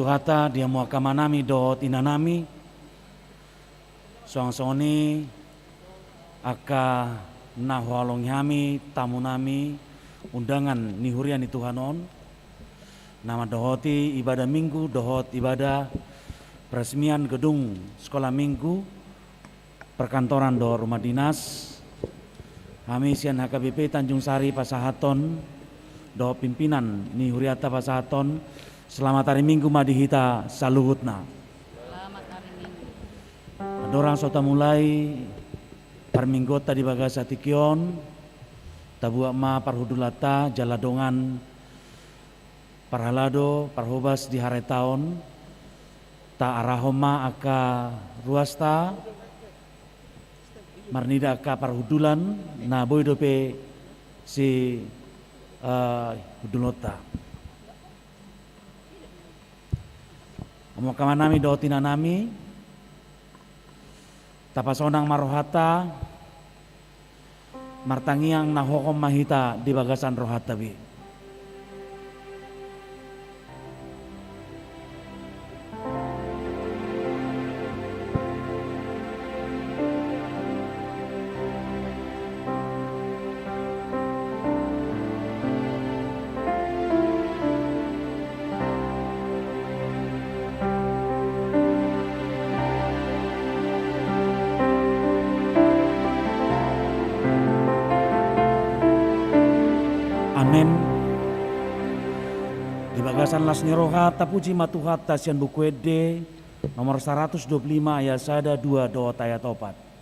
Tuhata dia muakamanami do tinanami soang-soni aka nahualong hami tamu nami undangan nihurian ni Tuhanon nama dohoti ibadah minggu dohot ibadah peresmian gedung sekolah minggu perkantoran do rumah dinas kami sian HKBP Tanjung Sari Pasahaton do pimpinan nihuriata Pasahaton selamat hari minggu madihita saluhutna. Selamat hari minggu. Dorang sota mulai parminggota di bagasa tikion tabuak ma parhudulata jaladongan parhalado parhobas di hare taon ta arahoma aka ruasta marnida aka parhudulan na boydope si hudulota Mokamanami do tinanami tapasonang marohata martangiang nahokom mahita di bagasan rohatabi. Amin. Di bagasan lasni rohata puji matuhata sian buku ede nomor 125 ayat sada 2 doa ayat 4.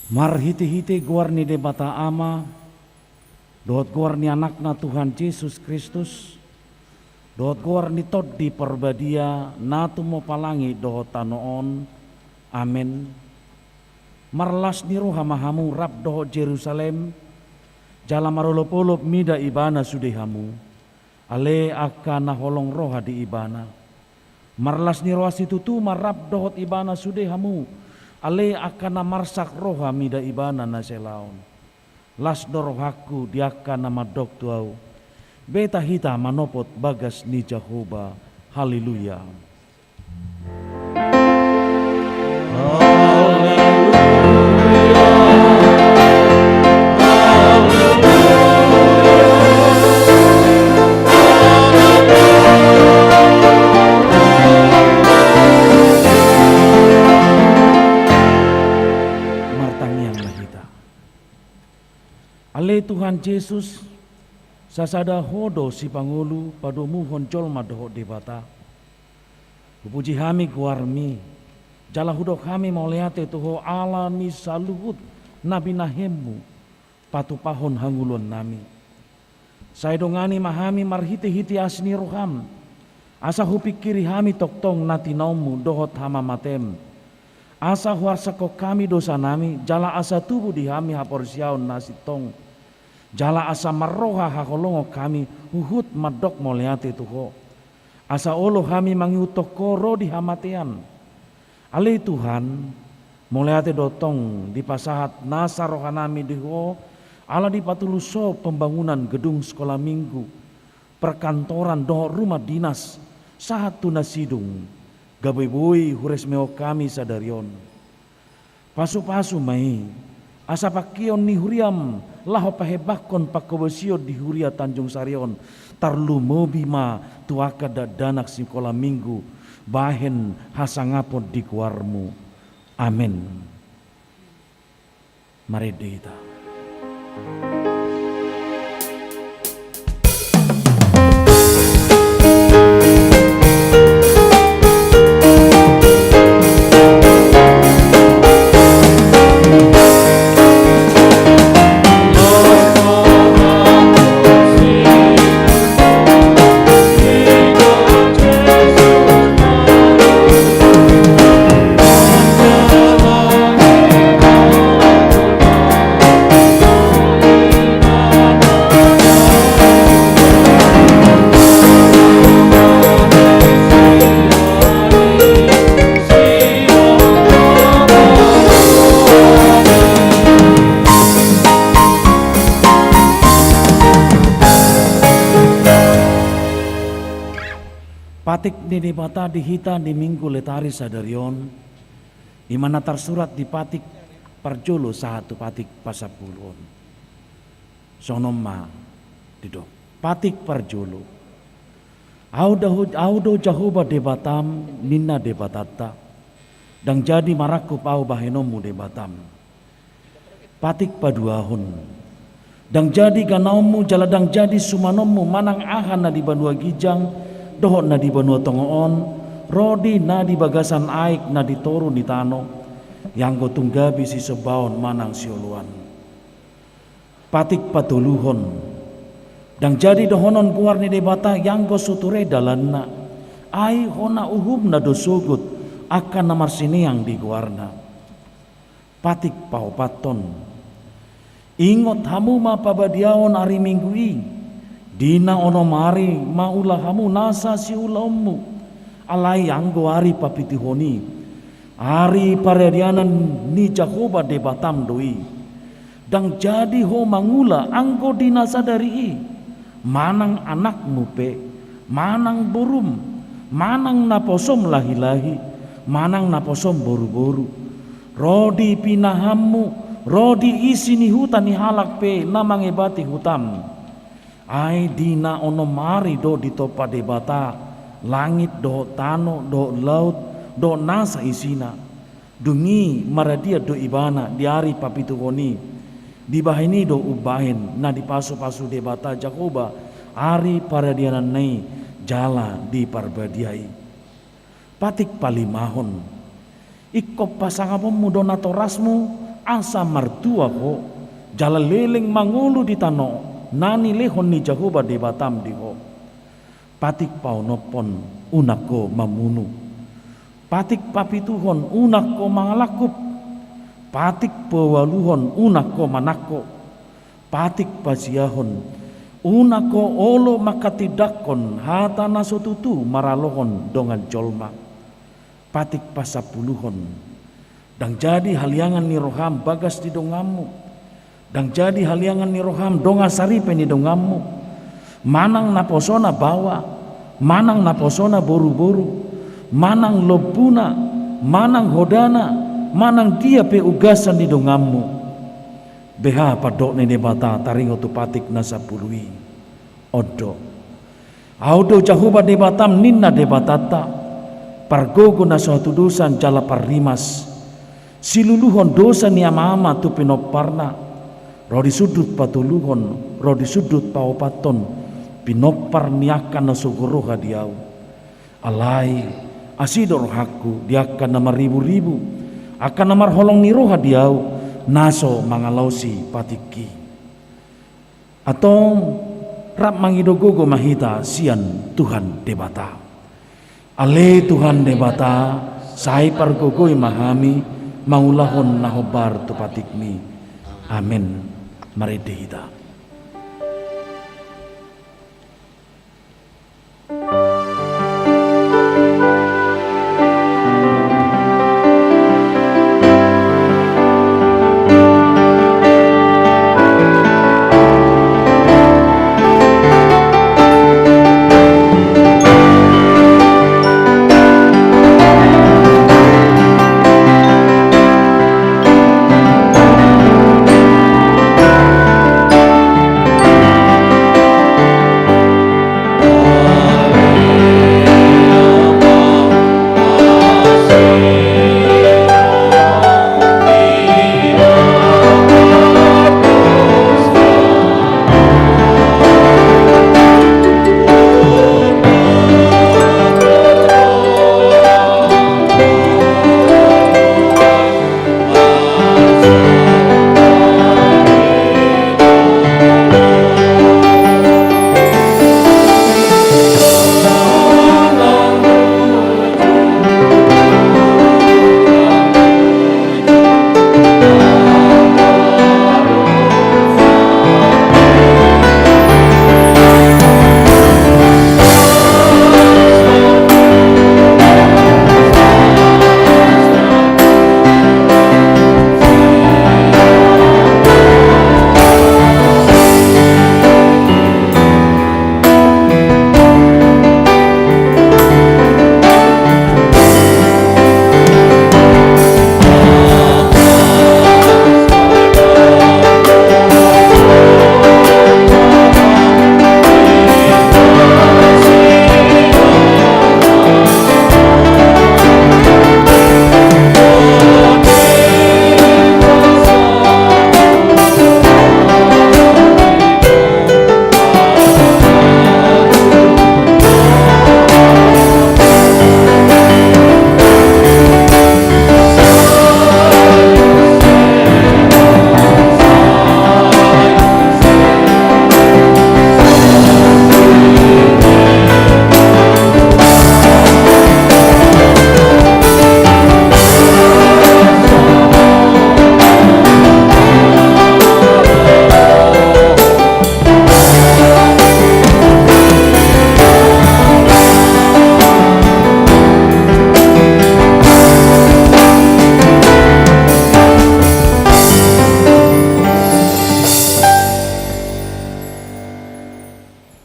Marhiti-hiti guarni de bata ama, dohot guarni anakna Tuhan Yesus Kristus, dohot guarni tod di perbadia, natu mo palangi dohot tanoon, amin. Marlas ni roha mahamu rap dohot Jerusalem, jala marolop-olop mida ibana sudehamu, ale akan naholong roha di ibana. Marlas ni roha situtu marap dohot ibana sudehamu, ale akan marsak roha mida ibana na selaon. Las dorohaku diakan nama dok tuau. Beta hita manopot bagas ni Jehovah. Haleluya. Haleluya. Ale Tuhan Yesus sasada hodo si pangulu padomu honcol madoho debata. Puji kami guarmi jala hudok kami mauleate tuho alami saluhut nabi nahemu patu pahon hangulon nami. Saya dongani mahami marhiti-hiti asni roham. Asa hupikiri hami toktong nati naumu dohot hama matem. Asa huarsa ko kami dosa nami jala asa tubuh di hami haporsiaon nasi tong. Jala asa maroha hakolongo kami huhut madok moleate tuho. Asa olo kami mangiutok koro di hamatean. Ale Tuhan moleate dotong di pasahat nasa rohanami diho. Ala di patuluso pembangunan gedung sekolah minggu. Perkantoran doho rumah dinas. Sahat tunasidung. Gaboi-boi hures meo kami sadarion. Pasu-pasu mai. Asa pakion ni huriam. Laho pahebakon pakobosio di huria Tanjung Sarion. Tarlu mobima tuaka danak sekolah minggu. Bahen hasangapon di kuarmu. Amin. Mari kita. Patik di debata dihita di minggu letari sadarion, di mana tersurat di patik parjolo satu patik pasapulon. Sonoma didok patik parjolo. Audo jahuba debatam minna debatata, dan jadi maraku pau bahenomu debatam. Patik paduahun, dan jadi ganaumu jaladang jadi sumanomu manang ahan na di banua gijang. Dohot na di banua tongoon, rodi na di bagasan aik na di toru ni tano, yang go tunggabi si sebaon manang sioluan. Patik patuluhon, dan jadi dohonon guar ni debata yang go suture dalanna, ai hona uhum na dosugut akan namar sini yang di guarna. Patik paupaton, ingot hamu ma pabadiaon hari minggu Dina ono mari maulah hamu nasa si ulammu alai anggo ari papitihoni ari paredianan ni Jahoba debatam doi dang jadi ho mangula anggo dina sadari manang anakmu pe manang borum manang naposom lahi-lahi manang naposom boru-boru rodi pinahammu rodi isi ni hutan ni halak pe namangebati hutam. Ai dina ono mari do ditopa debata langit do tano do laut do nasa isina dungi maradia do ibana diari papituhoni di bahini do ubahin na di pasu-pasu debata Jakoba ari paradianan nei jala di parbadiai patik palimahon ikop pasangapomu do natorasmu asa martua ho jala leleng mangulu di tano nani lehon ni Jahoba debatam diho patik paunopon unako mamunu patik papituhon unako mangalakup patik pewaluhon unako manako patik pasiahon unako olo makatidakon hata nasotutu maralohon dongan jolma patik pasapuluhon dan jadi haliangan ni roham bagas di dongamu dan jadi haliangan ni roham donga saripe ni dongamu manang naposona bawa manang naposona boru-boru manang lobuna manang hodana manang dia pe ugasan ni dongamu beha padok ni debata taringo tu patik nasapului odo audo Jahoba debatam ninna debatata pargogo na suatu dosan jala parrimas siluluhon dosa ni ama-ama tu pinoparna roh di sudut patuluhon, roh di sudut paupaton, pinopar niakan na suguro hadiau. Alai asidor hakku diakan nama ribu-ribu, akan namar holong niru hadiau, naso mangalausi patiki. Atau rap mangidogogo mahita sian Tuhan debata. Ale Tuhan debata, sai pargogoi mahami, maulahon nahobar tupatikmi. Amin. Mari dehita.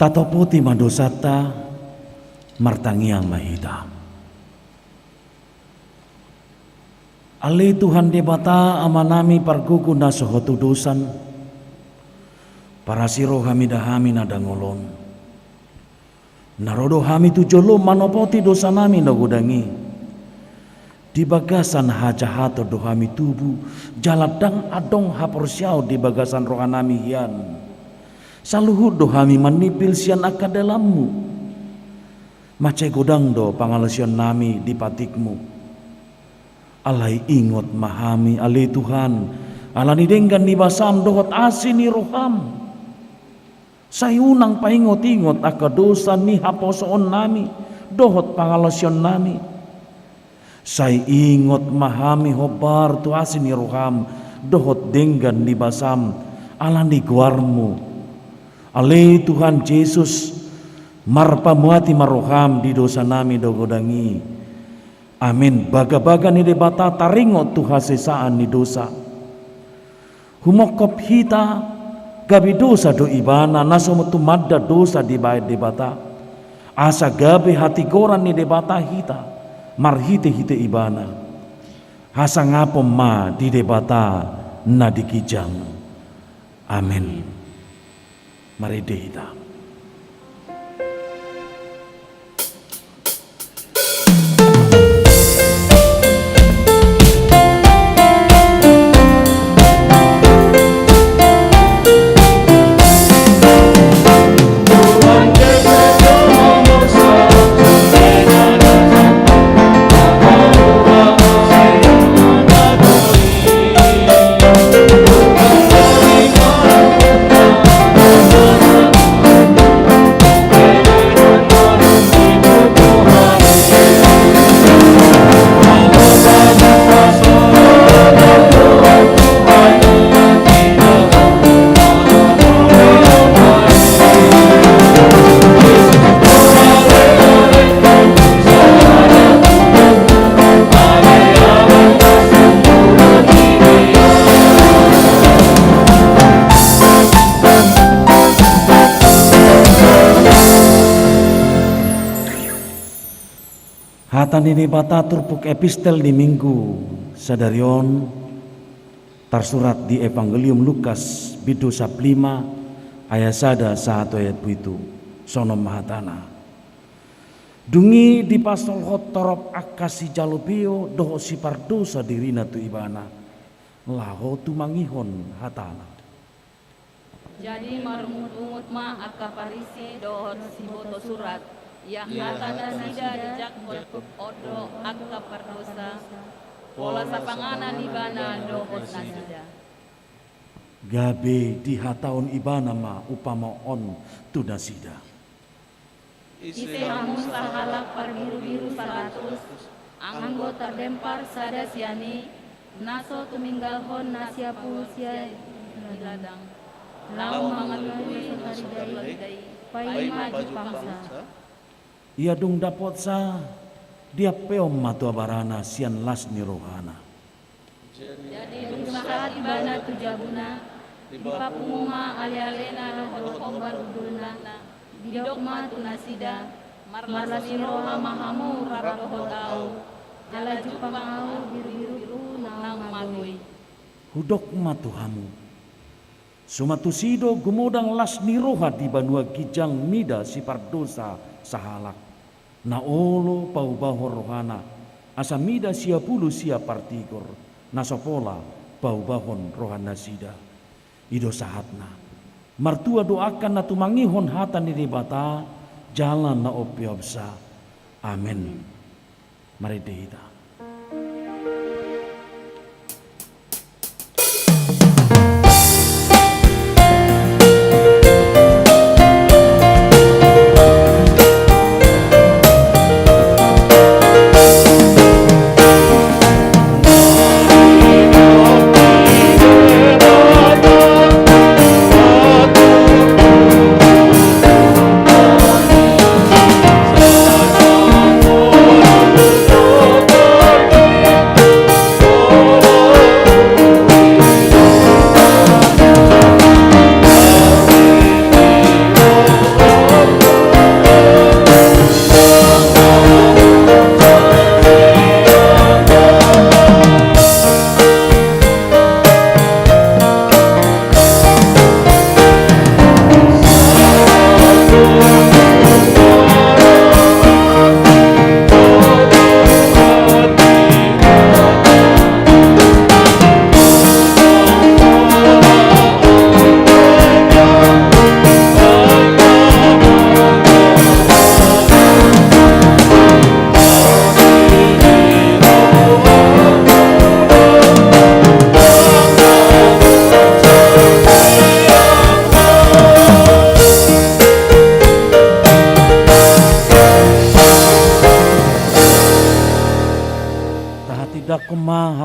Tato putih mandosata martangiang mahita. Ale Tuhan debata amanami pargugu na sohotu dosan, para siro hamidahami nadangolon. Narodo hami tujolo manopoti dosa nami nagudangi. Di bagasan hajahato dohami tubuh, jaladang adong haporsiao di bagasan rohanami hian. Saluhud dohami manipil sian akadalammu. Macai godang do pangalasion nami di patikmu. Alai ingot mahami alai Tuhan, alani denggan ni basam dohot asini roham. Sayunang paingot-ingot akadosa ni haposoon nami, dohot pangalasion nami. Say ingot mahami hobar tu asini roham, dohot denggan ni basam, alani guarmu. Ale Tuhan Yesus, marpamuati maroham di dosa nami dogodangi. Amin. Baga-baga ni debata taringot Tuhan sesaan ni dosa. Humokop hita gabi dosa do ibana nasomutu madda dosa di bayat debata. Asa gabi hati goran ni debata hita marhite-hite ibana. Hasa ngapom ma di debata na dikijang. Amin. Mari dehita. Hatan ini bata turpuk epistel di minggu sadarion tersurat di Evangelium Lukas bidu sab 5 ayat sada 1 ayat itu sono mahatana. Dungi di pasol hot torop akasi jalopio doho si pardosa dirina tu ibana laho tu mangihon hatana. Jadi marumut-umut ma akka parisi dohon si boto surat yang hatana sida dijak odo akka pardosa pola sapanganan ibana dohon nasida. Gabe di hataon ibana ma upama on tu nasida. Ise hamun sahalak parbiru-biru 100 anggo terdempar sada siani naso tuminggal hon nasia pulsia di ladang lau mangalui hari pai maju pangsa. Ia dung dapot sa dia peom matu abarana sian las ni rohana. Jadi dung sahat ibana tujabuna di papumuma ale-alena rohon kombar udulna didokma tunasida marla siroha mahamu raroho tau ala jupang au biru-biru nang magoi Hudok matu hamu. Sumatusido gumodang las ni roha di banua gijang mida si pardosa sahalak. Na olo pau bahor rohana asa mida sia pulu sia partigor nasopola pau bahon rohana sida. Ido sahatna martua doakan na tumangihon hatan di bata jalan na opiobsa. Amin. Mari dihita.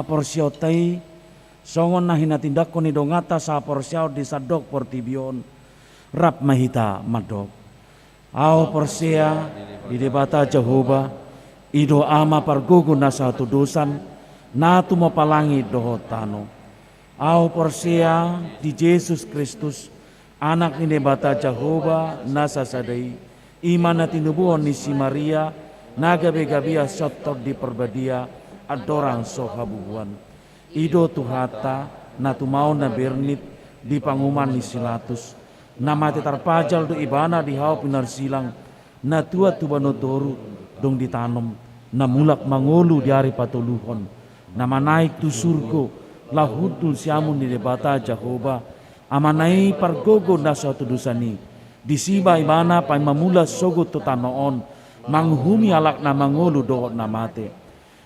Porsiao tai songon na hinatindak ko ni dongata sa porsiao di sadok portibion rap mahita madok au porsia di debata Jehovah ido ama pargugu na sa tudusan na tumapalangi dohotano au porsia di Yesus Kristus anak ni debata Jehovah na sa sadai iman na tinubuon ni si Maria nagabe-gabia sotot di perbadia adorang sohabuan ido tuhata na tumau na bernit di panguman ni silatus na mati tarpajal do ibana di hau pinarsilang na tua tubanodoru dong ditanom na mulak mangolu di hari patuluhon na manaik tu surgo lahudul siamun di debata Jehovah amanai pargogo na suatu dusani disiba ibana pai mamula sogo tutanoon manghumi alak na mangolu do na mate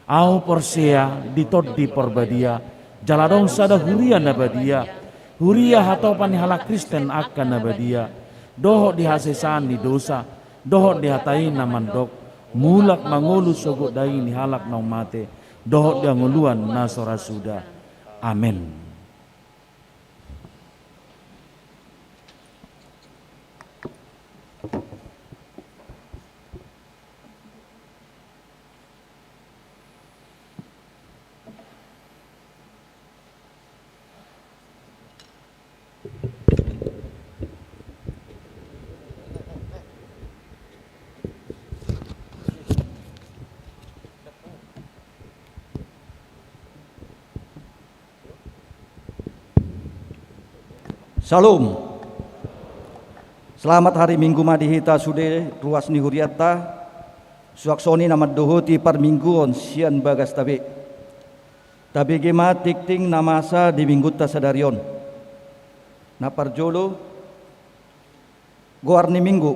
au porsia ditod di porbadia jaladong sada huria nabadia huria hatopan halak Kristen akan nabadia doho di hasesan di dosa doho di hatai namandok mulak mangolu sogo dai ni halak nau mate doho di anguluan nasora suda. Amin. Salam. Selamat hari Minggu madihita sude ruas ni huriata. Suaksoni nama dohoti par mingguon sian bagas tabe. Tabe gema tikting namasa di mingguta sadarion. Na parjolo goar ni minggu.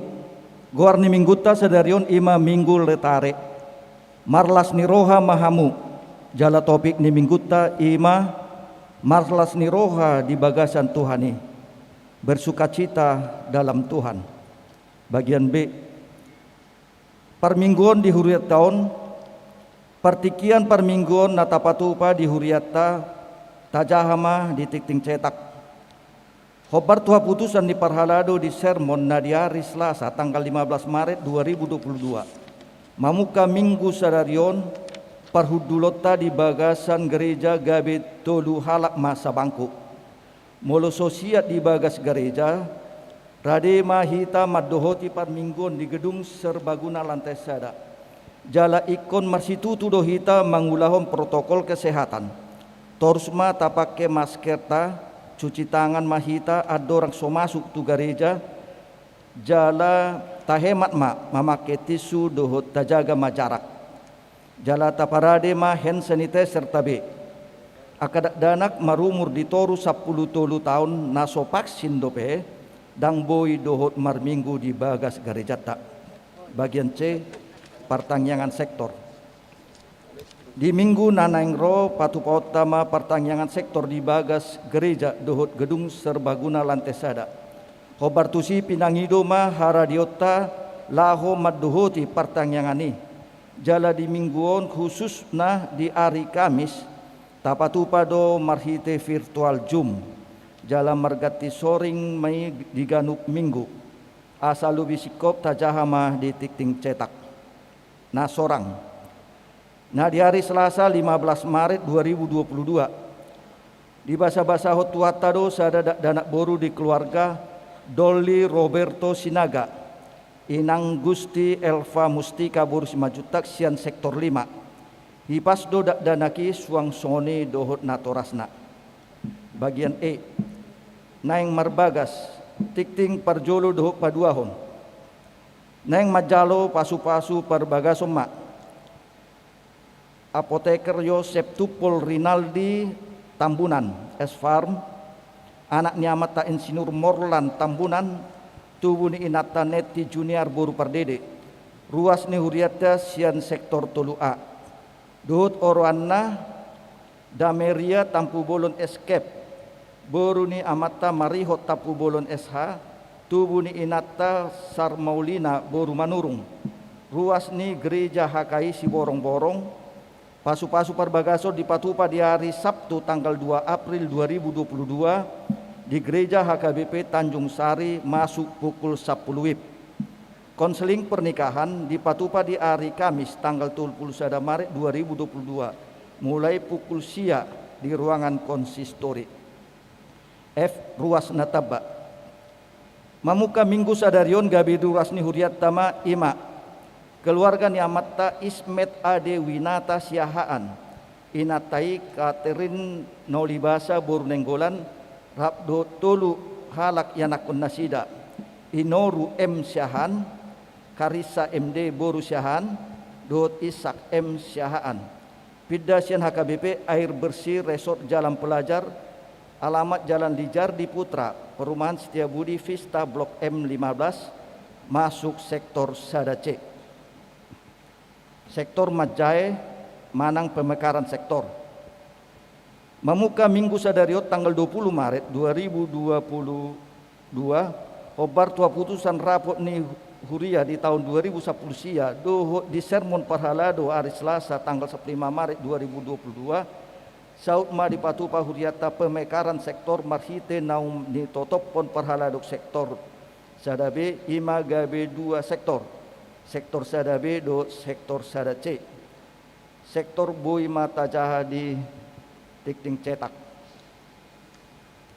Goar ni mingguta sadarion ima minggu letare. Marlas ni roha mahamu. Jala topik ni mingguta ima marlas ni roha di bagasan Tuhani. Bersukacita dalam Tuhan. Bagian B, permingguan di huriat tahun, pertikian permingguan natapatupa di huriata tajahama di tikting cetak. Khobar Tuhan putusan di parhalado di sermon na di hari Selasa tanggal 15 Maret 2022. Mamuka minggu sadarion parhudulota di bagasan gereja gabe tolu halak masa bangku. Molo sosiat di bagas gereja, rade mahita maddohoti parminggon di gedung serbaguna lantai sada. Jala ikon marsitutu dohita mangulahon protokol kesehatan. Torsma tapake masker ta, cuci tangan mahita adorang so masuk tu gereja. Jala tahemat mamake tisu dohot tajaga majarak. Jala taparade ma hand sanitizer tabe. Akadak danak marumur di toru 10 tahun naso vaksin dope dang boy dohot marminggu di bagas gereja tak. Bagian C, pertangyangan sektor. Di minggu nanaingro patu pautama pertangyangan sektor di bagas gereja dohot gedung serbaguna lantai sada. Khobar tusi pinangido ma haradiota laho maddohoti pertangyangani. Jala di mingguon khusus nah di hari Kamis tapatupa do marhite virtual Zoom. Jala margati soring may diganuk minggu. Asalu bisikop tajahama di tikting cetak. Na sorang. Nah di hari Selasa 15 Maret 2022. Di basa-basa hotuata do sada danak boru di keluarga Dolly Roberto Sinaga. Inang Gusti Elva Mustika boru simajutak sian sektor 5. Hipas do danaki suang sone dohot natorasna. Bagian E, naing marbagas tikting parjolo dohot paduahon. Naing majalo pasu-pasu parbagasom ma. Apoteker Yosep Tupol Rinaldi Tambunan S Farm. Anak niamat ta Insinyur Morlan Tambunan. Tubuh ni inata neti junior boru pardede. Ruas ni huriata sian sektor tolu A. Dohot oroanna Dameria tampu bolon escape. Boru ni amata marihot tapu bolon SH. Tubuh ni inata Sarmaulina boru manurung. Ruas ni gereja HKI si borong-borong. Pasu-pasu parbagaso dipatupa di hari Sabtu tanggal 2 April 2022 di gereja HKBP Tanjung Sari masuk pukul 10 WIB. Konseling pernikahan dipatupa di hari Kamis tanggal 21 Maret 2022 mulai pukul sia di ruangan konsistori. F. Ruas nataba. Mamuka minggu sadarion gabe ruas ni huriat tama ima. Keluarga ni amatta Ismet Ade Winata Siahaan. Inatai Catherine Nolibasa Bornenggolan Rabdo Tolu Halak Yanakun Nasida. Inoru M Siahan. Karisa MD Boru Syahan, Dot Isak M Syahaan. Pidasian HKBP Air Bersih Resort Jalan Pelajar, alamat Jalan Lijar di Putra, Perumahan Setiabudi Vista Blok M15, masuk sektor Sada C. Sektor Majai, Manang Pemekaran sektor. Mamuka minggu sadariot tanggal 20 Maret 2022, Khobar tua putusan rapot ni Huria di tahun 2010 sia doho di sermon parhalado hari Selasa tanggal 15 Maret 2022 saut ma di patupa huriata pemekaran sektor marhite naum ni totopon parhalado sektor sadabe ima gabe 2 sektor sadabe do sektor sada C sektor boi mata jaha di tikting cetak.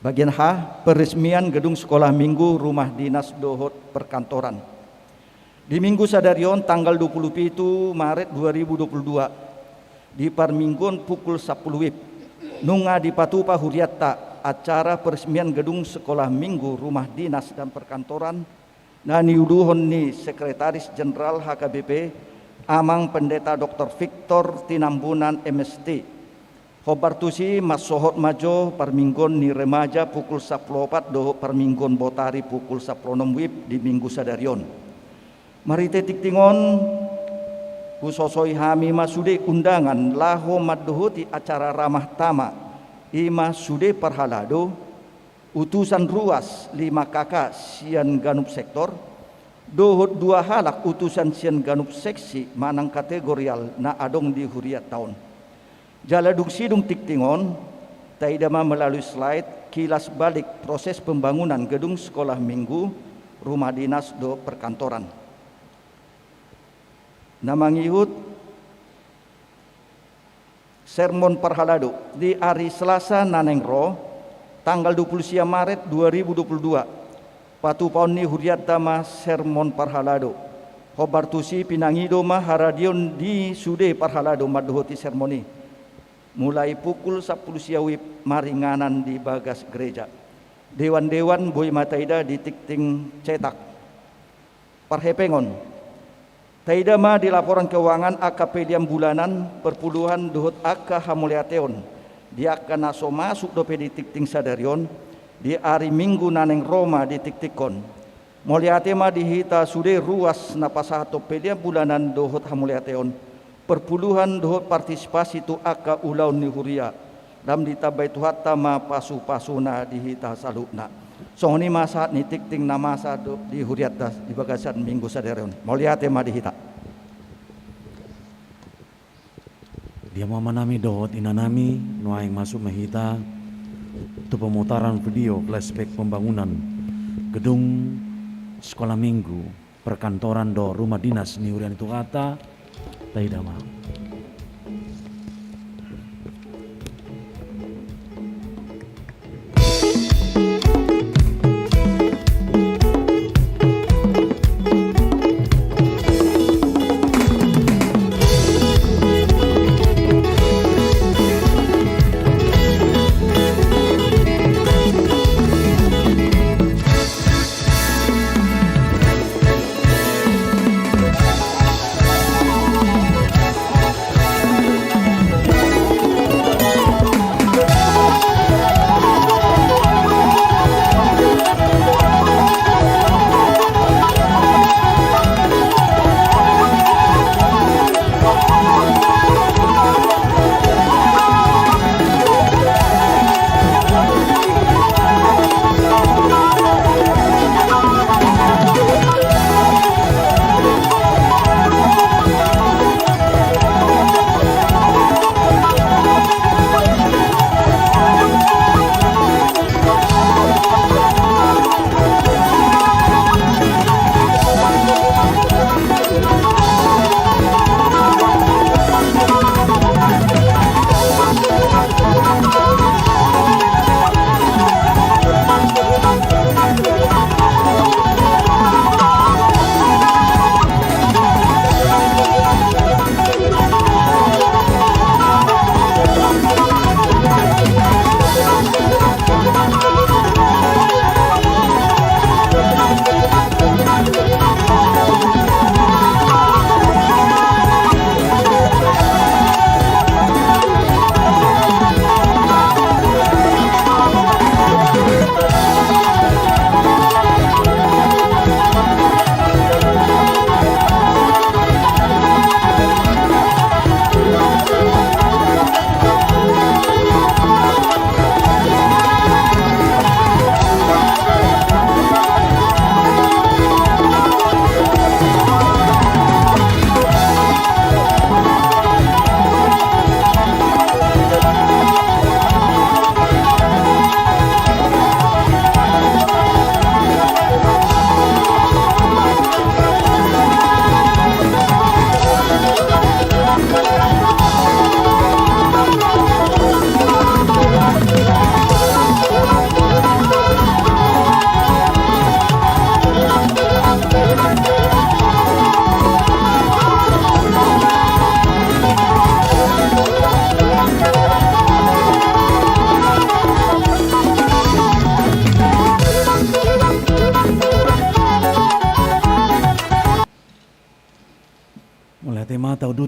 Bagian H, peresmian gedung sekolah minggu rumah dinas dohot perkantoran. Di minggu sadarion tanggal 27 Maret 2022 di parminggon pukul 10 WIB nunga di patupa huriata acara peresmian gedung sekolah minggu rumah dinas dan perkantoran na niuduhon ni Sekretaris Jenderal HKBP Amang Pendeta Dr. Victor Tinambunan MST. Hobartusi masohot majo parminggon ni remaja pukul 14 do parminggon botari pukul 16 wib di minggu sadarion. Mari tiktingon Kusosoi hami masude undangan laho maddohoti acara ramah tama ima sude parhalado utusan ruas 5 kakak sian ganup sektor dohot 2 halak utusan sian ganup seksi manang kategorial na adong di huriat tahun. Jaladung sidung tiktingon taidama melalui slide kilas balik proses pembangunan gedung sekolah minggu rumah dinas do perkantoran. Namangihut sermon parhalado di hari Selasa nanengro tanggal 20 Maret 2022 patu pauni huriat dama sermon parhalado hobartusi pinangido ma haradion di sude parhalado madhoti sermoni mulai pukul 10 siawib maringanan di bagas gereja dewan-dewan boy mataida di tikting cetak parhepengon taidama di laporan keuangan AKP diam bulanan perpuluhan dohot akka hamuliateon di akka naso masuk dope di tikting sadarion di hari minggu naneng Roma di tiktikon muliatema dihita sude ruas napasato pedia bulanan dohot hamuliateon perpuluhan dohot partisipasi tu akka ulaun ni huria dam ditabai tuhatta ma pasu-pasuna dihita salukna. Songoni masa ni tikting na masa di huriat das di bagasan minggu sadarion. Moliate ma dihita. Dia mama nami dohot inanami nuaing masuk mahita tu pemutaran video flashback pembangunan gedung sekolah minggu perkantoran do rumah dinas ni hurian itu kata taidama.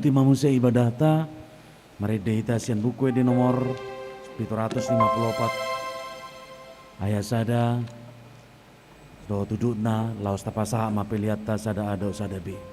ikuti mamusia ibadah ta, mari dehita sian buku di nomor 754. Ayah sada, do tudukna, laos tapasaha mapeliata sada ado sada bi.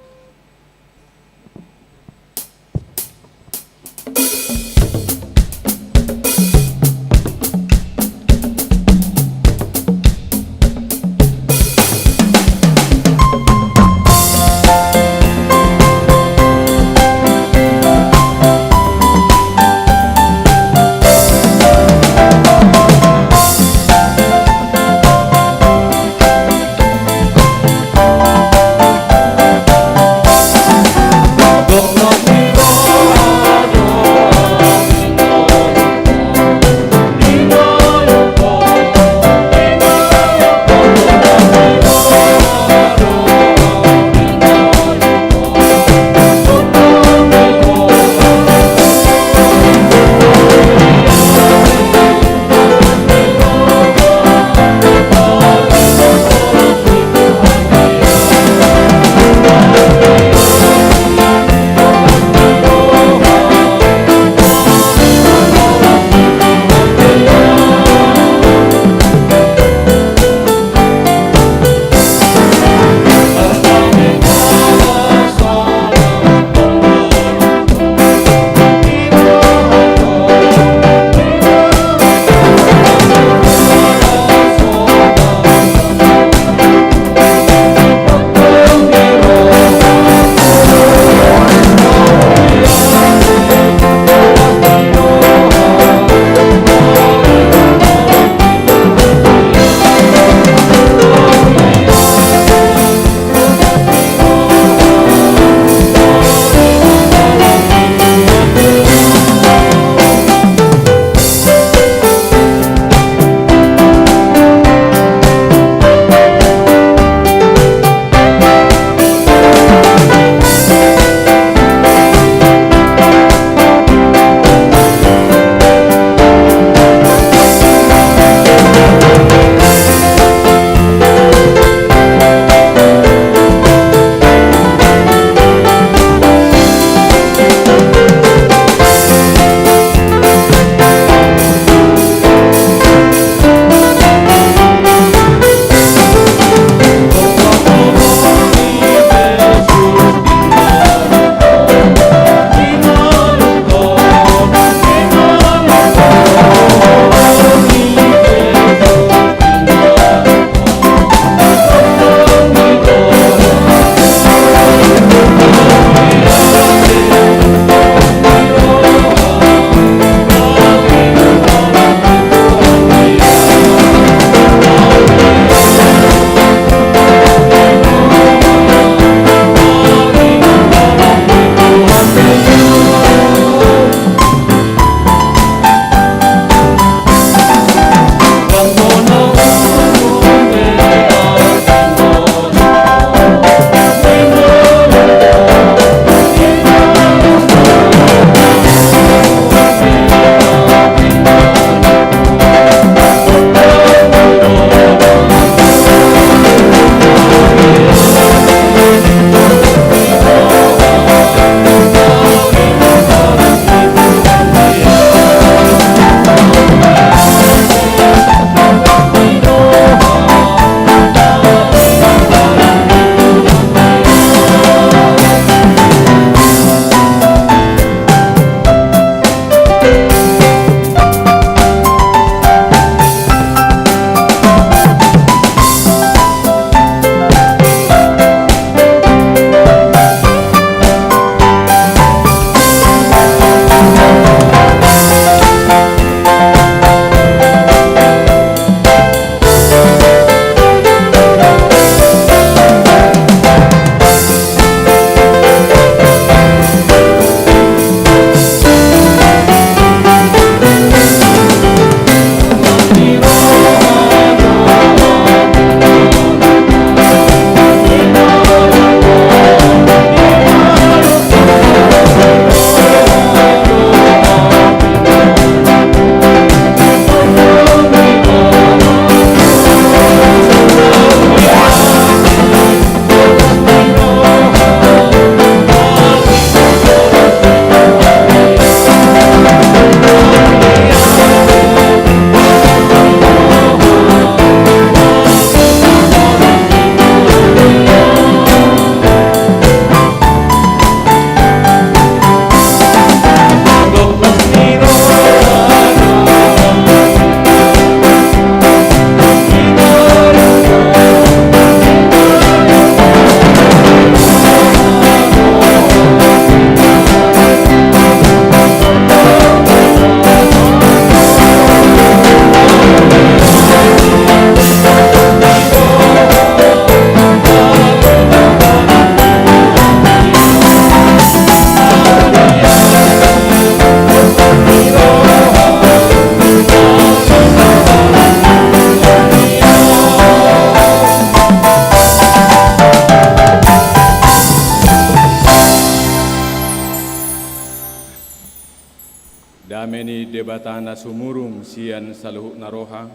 debatana sumurung sian saluhuk naroha,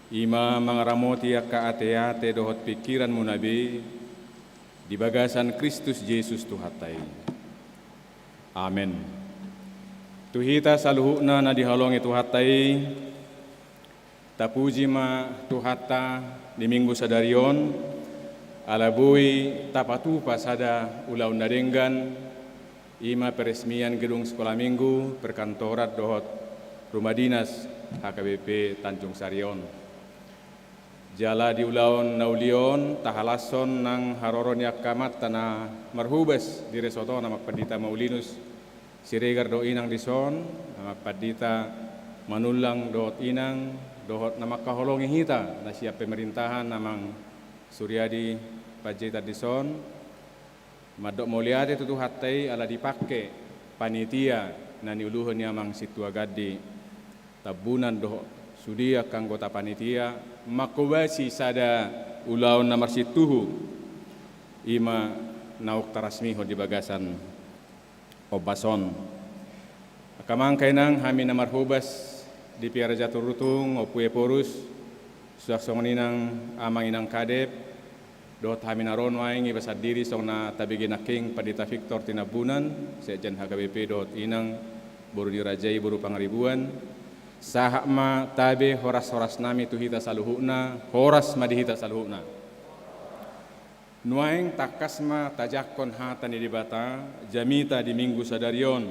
ima mangaramoti akka ate-ate dohot pikiran munabi, di bagasan Kristus Yesus Tuhatai. Amin. Tuhita saluhukna na dihalongi Tuhatai, tapuji ma Tuhata di minggu sadarion, alabui tapatu pasada ulau nadenggan, ima peresmian gedung sekolah minggu perkantorat dohot rumah dinas HKBP Tanjung Sarion. Jala di ulaun naulion tahalason nang haroron yakamat tanah marhubes di resoto nama Pandita Maulinus Siregar do inang dison nama Pandita Manulang dohot inang dohot nama kaholongi hita na siap pemerintahan namang Suryadi Pajeta dison madok muliate tutu hatai ala dipake panitia nani uluhun yamang situa gadi tabunan dohot sudia kanggota panitia makobasi sada ulaun namar situhu ima nauk tarasmiho di bagasan obason akamang kainang hami namar hubas di piara jatuh rutung opue porus suak songoninang amang inang kadep dot hami naron waing ibasad diri song na tabigi naking Pandita Victor tinabunan sejen HKBP dot inang buru dirajai buru pangaribuan sahak ma tabe horas-horas nami tuhita saluhukna horas madihita saluhukna nuaing takasma tajakon hatani di bata jamita di minggu sadarion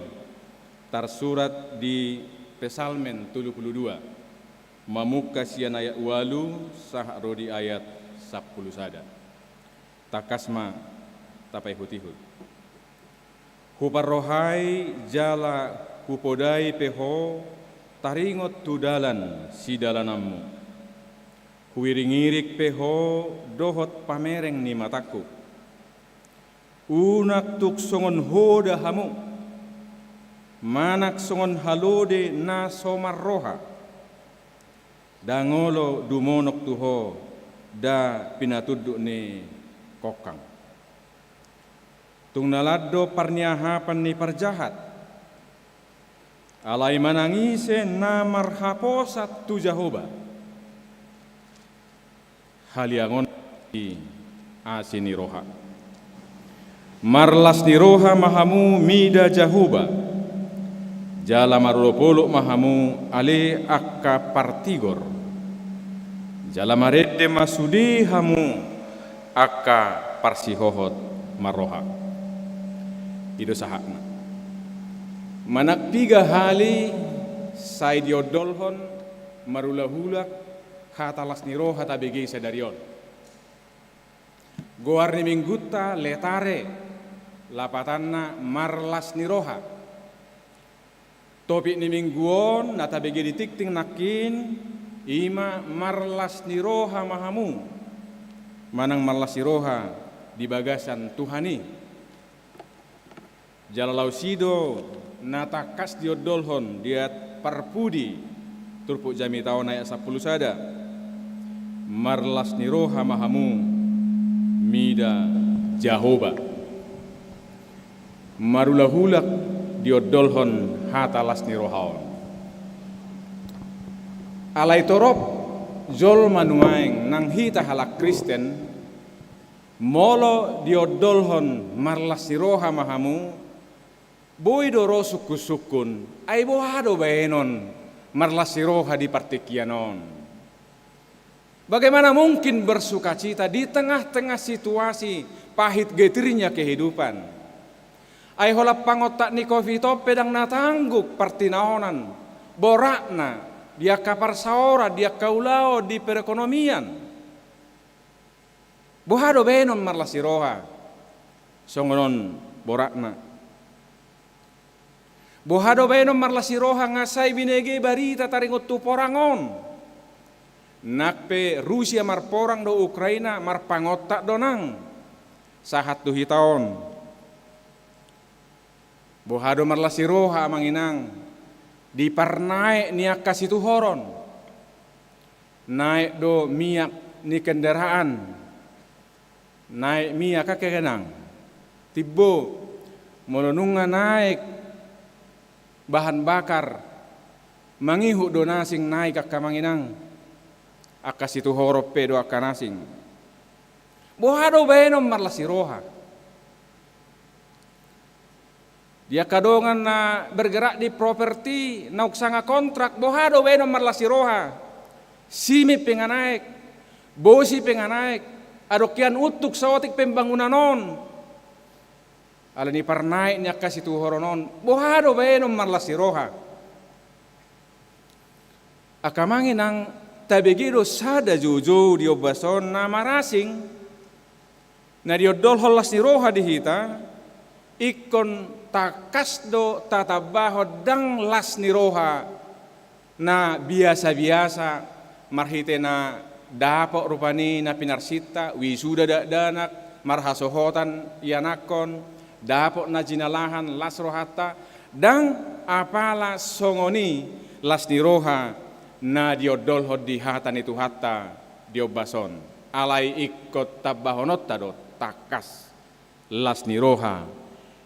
tarsurat di Pesalmen 72 mamuka sian ayat walu sahak rodi ayat 10 sada takasma tapai hutihut huparrohai jala hupodai peho taringot tudalan si dalanammu huiringirik peho dohot pamereng ni mataku unak tuk songon hoda hamu manak songon halode na somar roha dangolo dumonok tuho da pinatuduk ni kokang tung naladdo parniahapan ni parjahat alai manangise na marhaposat tu Jahoba haliangon di asini roha marlas ni roha mahamu mida Jahoba jala marulopolo mahamu ale akka partigor jala marede masudi hamu akka parsihohot maroha ido sahakna manak piga hali saidiodolhon marulahulak hatalas niro hatabegi sedarion goarni mingguta letare lapatanna marlas niroha topik ni mingguon natabegi ditikting nakin ima marlas niroha mahamu manang marlas niroha di bagasan Tuhani jalalau sido natakas diodolhon diat parpudi turpuk jami tahun ayat 10 sada marlas niroha mahamu mida Jahoba marulahulak diodolhon hatalas nirohaon alai torop jol manuaing nang hita halak Kristen molo diodolhon marlas niroha mahamu boy doro suku-sukun, ay bohado baenon marlasiroha di partikianon. Bagaimana mungkin bersukacita di tengah-tengah situasi pahit getirnya kehidupan? Ay holap pangotak ni Kofito pedang natangguk partinaonan, borakna, dia kapar saora, dia kaulao di perekonomian. Bohado baenon marlasiroha, songonon borakna. Bohado baenom marlasiroha ngasai binege barita taringot tu porangon. Nakpe Rusia marporang do Ukraina marpangotak donang. Sahat tu hitaon. Bohado marlasiroha manginang. Di parnaik niak kasih tu horon. Naik do miak ni kendaraan. Naik miak kakegenang. Tibo molonunga naik bahan bakar mangihu do nasing naik akamanginang akas itu horope do akanasing bohado benom marlasi roha dia kadongan na bergerak di properti nauksanga kontrak bohado benom marlasi roha simi penganaik bosi penganaik adokian utuk sawatik pembangunan non alani parnaik nya kas itu horonon bohado benom marlasi roha akamanginang tabegido sada jojo diobason na marasing na diodol holas ni roha dihita ikon takasdo tatabaho dang las ni roha na biasa-biasa marhite na dapok rupani na pinarsita wisuda danak marhasohotan ianakon dapok na jinalahan las rohata dang apala songoni las ni roha na diodol di hatan itu hatta diobason alai ikot tabahonot tado takas las ni roha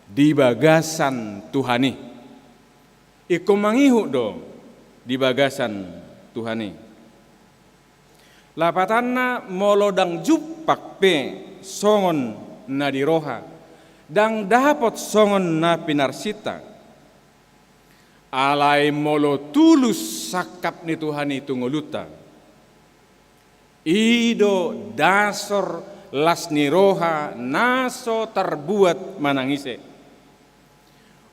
di bagasan Tuhani iku mangihu do di bagasan Tuhani lapatanna molodang jupak pe songon na di roha dang dapot songon na pinarsita alai molo tulus sakap ni Tuhan itu ngoluta ido dasor las ni roha naso terbuat manangise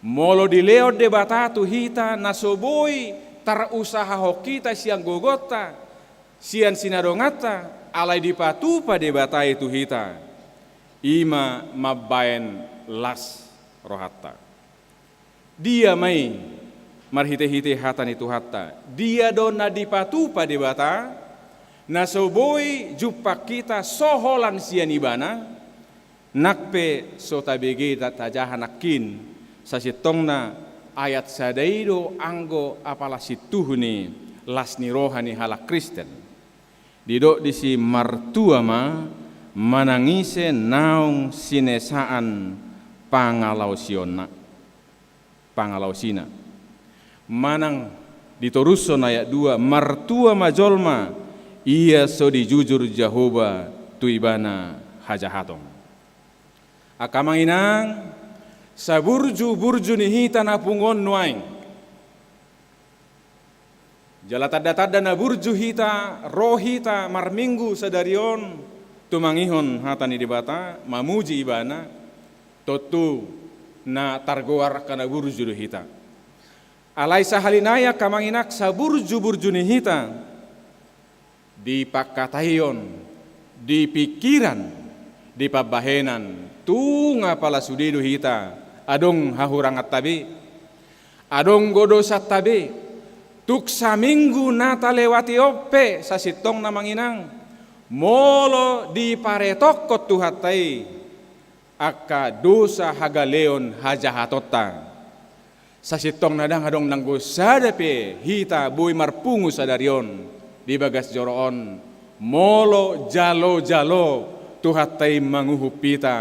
molo dileo debata tu hita nasoboi tarusaha hokita siang gogota sian sinadongata alai dipatupa debata itu hita ima mabaen las rohata dia mai marhite-hite hatan itu hatta dia dona dipatupa debata nasoboi jupak kita soholan sian ibana nakpe sotabege tajahanakin sasitongna ayat sadaido anggo apala situhuni lasni rohani halak Kristen didok disi martuama manangise naung sinesaan pangalausina manang ditoruson ayat 2 martua majolma ia so dijujur Jahoba tuibana hajahatong akamanginang saburju nihita na pungon nuaing jala tada na burju hita rohita marminggu sadarion tumangihon hatani dibata mamuji ibana totu na targoar kana burju hita alai sahalinaya kamanginak saburju nihita di pakatayon di pikiran di pabahenan tunga pala sudido hita adong hahurangat tabi adong godosat tabi tuk saminggu nata lewati oppe sasitong na manginang molo di paretokot tuhatai akka dosa hagaleon hajahatota sasitong nadang adong nanggo sadape hita boy marpungu sadarion di bagas joroon molo jalo tuhatai manguhupita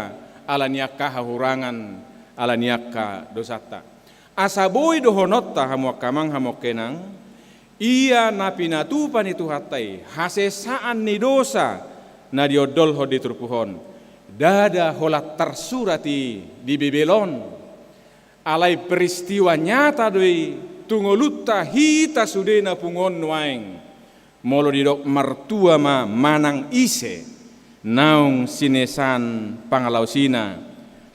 alaniaka hahurangan alaniaka dosata asaboy dohonotta hamuakamang hamokenang ia napinatupan itu hatai hasesaan ni dosa na diodol ho diturpuhon dada holat tersurati di Babylon alai peristiwa nyata doi tungolutta hita sudena pungon nuaing molo didok martua ma manang ise naung sinesan pangalausina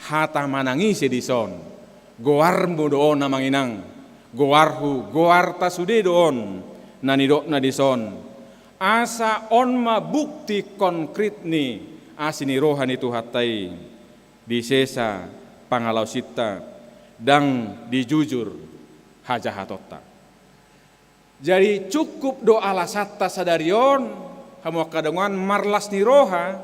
hata manangise dison goarmu doon na manginang goarhu goarta sude doon nanidok na dison asa onma bukti konkret ni asini rohan itu hatai di sesa pangalausita dang dijujur hajahatota jadi cukup doa lasata sadarion hamu kadongan marlas ni roha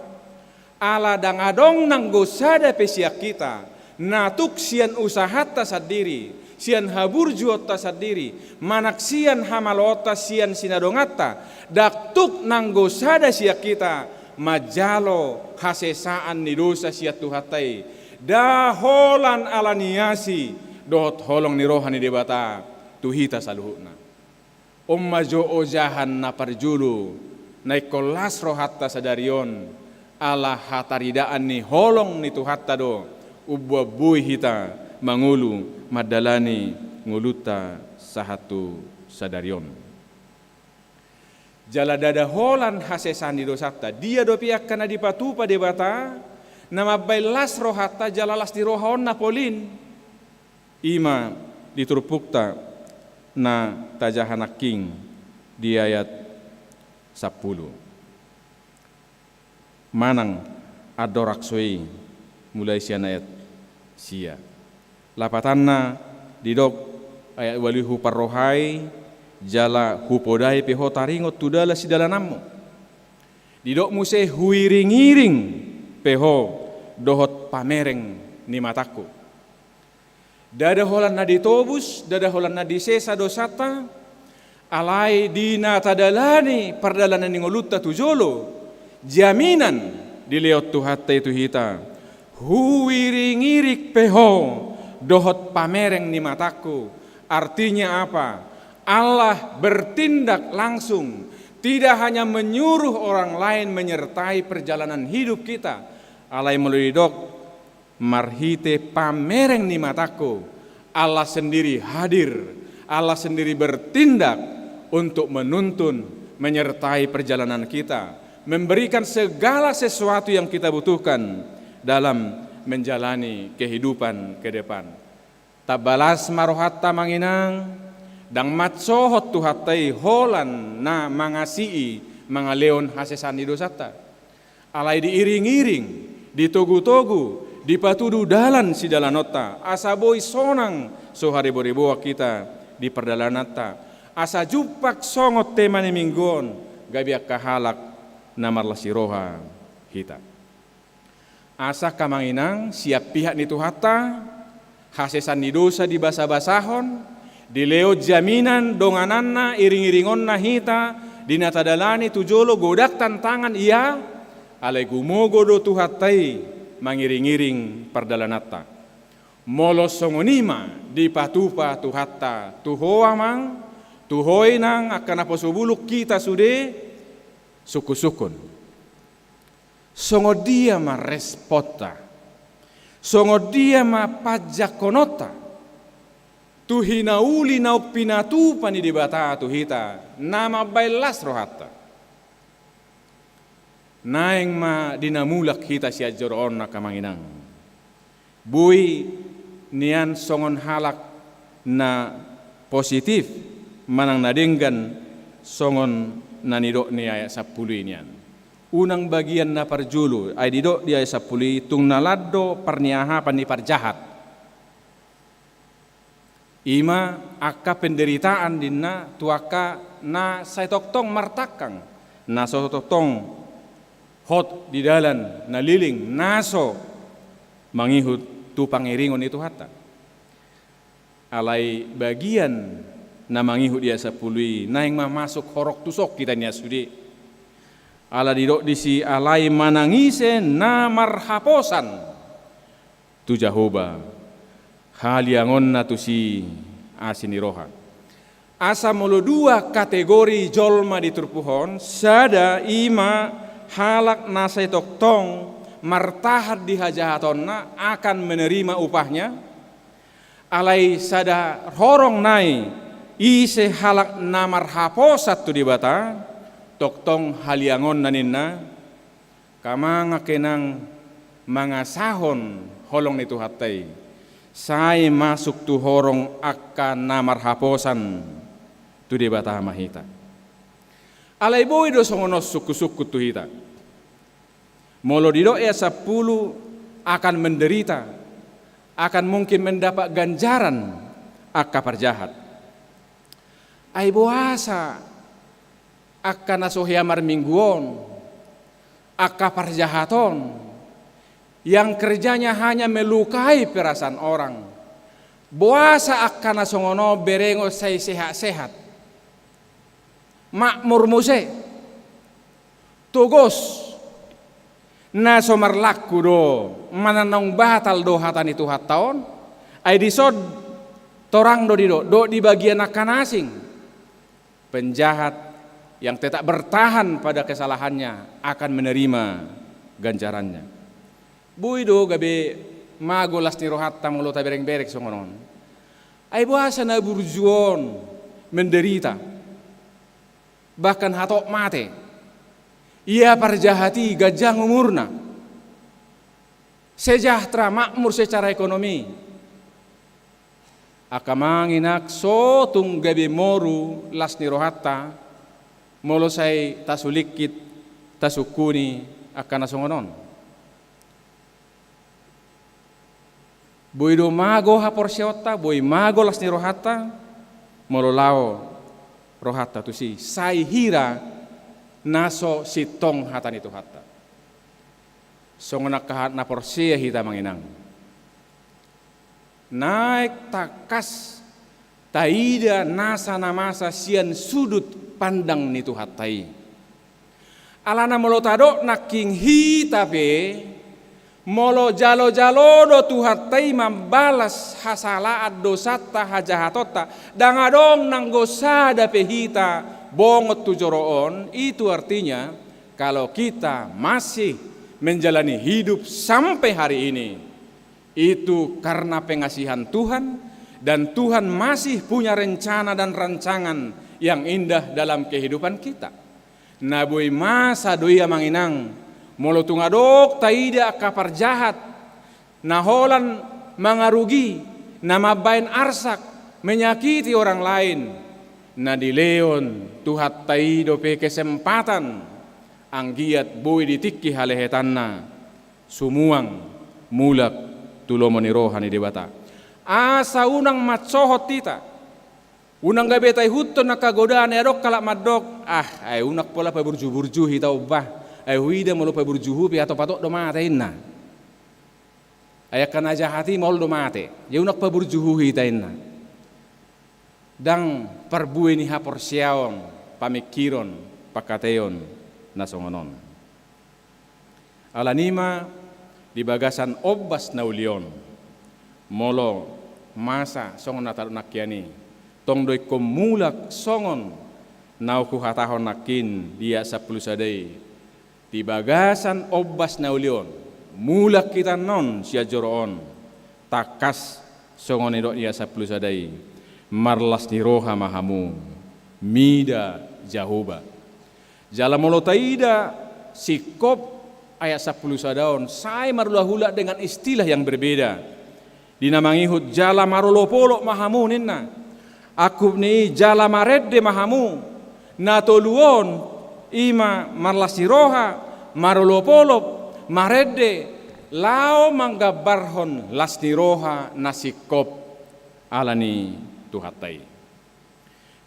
ala dang adong nanggo sada pesiak kita natuk sian usahata sadiri sian haburjuota sadiri manak sian hamalota sian sinadongata daktuk nanggo sada siak kita majalo hasesaan ni dosa siat tuhatai daholan alaniasi dohot holong ni rohani debata tuhita saluhuna Omma jo ojahan na parjulu na ikolas rohatta sadarion ala hataridaan ni holong ni tuhatta do ubwa bui hita mangulu madalani nguluta sahatu sadarion. Jala dada holan hasesan di dosatta dia do piak kana dipatupa debata nama bailas rohatta jalalas di rohon napolin ima diturupukta na tajahanaking di ayat 10. Manang adoraksoi mulai sian ayat sia. Lapatanna didok ayat walihu parrohai jala hupodai peho taringot tudala sidalanammu. Didok muse huiring-iring peho dohot pamereng ni mataku. Dada holan na ditobus, dada holan na disesa dosata, alai dina tadalani pardalanan ningolutta tujolo, jaminan dileot tuhatta itu hita, huiring-irik peho dohot pamereng ni mataku. Artinya apa? Allah bertindak langsung, tidak hanya menyuruh orang lain menyertai perjalanan hidup kita. Alai melalui dok marhite pamereng ni mataku, Allah sendiri hadir, Allah sendiri bertindak untuk menuntun, menyertai perjalanan kita, memberikan segala sesuatu yang kita butuhkan dalam menjalani kehidupan ke depan. Tabalas marohatta manginang, dang matsohot tuhatai holan na mangasi'i mga leon hasesan di dosata. Alai diiring-iring, ditogu-togu, dipatudu dalan si dalanota, asa boy sonang so haribo-riboa kita di perdalanata, asa jupak songot tema ni minggon, gabiak kahalak namarlah siroha kita. Asa kamanginang siap pihak ni tuhata, hasesan ni dosa di basa-basahon, di leo jaminan dongananna iring-iringonna hita, dinatadalani tujolo godak tantangan ia, alai gumogo do tuhatai, mangiring-iring perdalanata. Molos songonima di patupa tuhatta tuhoa mang tuhoi nang akan aposubuluk kita sude suku-sukun. Songo dia ma respota, songo dia ma pajakonota, tuhinauli na pinatupa ni dibata tuhita nama bailas rohata. Naeng ma dinamulak kita si ajoroon na kamanginang. Bui nian songon halak na positif manang nadenggan songon nanidok ni ayat 10 nian. Unang bagian na parjulu ay didok di ayat 10 tung naladdo parniaha pani parjahat. Ima akka penderitaan dinna tuaka na saitoktong martakang na sotoktong hot di dalan naliling naso mangihut tu pangiringon itu hatta. Alai bagian na mangihut dia sapului naing masuk horok tusok kita nya sudi. Ala didok disi alai manangise na marhaposan tu Jahoba haliangon na tu si asiniroha. Asa mulu dua kategori jolma di turpuhon sada ima halak nasai toktong martahat di hajahatonna akan menerima upahnya. Alai sada horong nai ise halak namar haposat tu dibata toktong haliangon naninna kamanga kenang mangasahon holong itu hatai sai masuk tu horong akan namar haposan tu dibata mahita. Alai boy do songonos suku-suku tu hita. Molo dido 10 akan menderita, akan mungkin mendapat ganjaran akka parjahat. Ai boasa akka nasohiamar mingguon, akka parjahaton yang kerjanya hanya melukai perasaan orang. Boasa akka nasongono berengo say sehat-sehat. Makmur muse tugos na somarlaku do mananong batal do hatan itu hataon ay disod torang do di bagian akan asing penjahat yang tetap bertahan pada kesalahannya akan menerima ganjarannya. Buido gabe magolas ni rohatta mulo ta bereng-berek songonon. Ay buasa na burjuon menderita. Bahkan hatok mate. Ia parjahati gajah umurna. Sejahtera makmur secara ekonomi. Akamanginak sotung gabe moru las ni rohatta molo say tasulikit tasukuni akan nasongonon. Boido mago hapor siota, boi mago las ni rohatta molo lao rohatta tu si sai hira naso sitong hatan itu hatta. Songonak kahat na porsia hita manginang. Naik takas taida nasa namasa sian sudut pandang nitu hatai. Alana molo tado naking hitape molo jalo-jalo do tu hatai membalas hasalaat dosata hajahatota dangadong nanggosada pehita bongot tu joroon. Itu artinya kalau kita masih menjalani hidup sampai hari ini itu karena pengasihan Tuhan, dan Tuhan masih punya rencana dan rancangan yang indah dalam kehidupan kita. Nabui masa doia manginang molo tungadok taida kapar jahat naholan mangarugi namabain arsak menyakiti orang lain na dileon tuhat taido pe kesempatan anggiat bui ditikki halehetanna sumuang mulak tulomoni rohani dewata. Asa unang matsohot tita. Unang gabe tay hutton nakagodaan erok kalak madok. Ay unak pola pa burju-burju hita ubah. Ay huida molo pa burjuhu pi atau patok do mate inna. Ay akan aja hati mol do mate. Ya unak pa burjuhu hita inna. Dang perbuih ni hapor siaong pamikiron pakateon nasongonon. Alanima di bagasan obbas naulion molo masa songon natal nakiani tong doi komulak songon nauku hatahon nakin dia 10 sadai di bagasan obbas naulion mulak kita non sia joroon takas songon edok dia 10 sadai marlas ni roha mahamu mida jahoba jala molo taida sikop ayat 10 sadaon saya marula-hula dengan istilah yang berbeda. Dinamangihut jala marolopolo mahamu ninna. Aku ni jala maredde mahamu. Natoluon ima marlasiroha marolopolo maredde lao manggabarhon lasniroha nasikop alani tuhatai.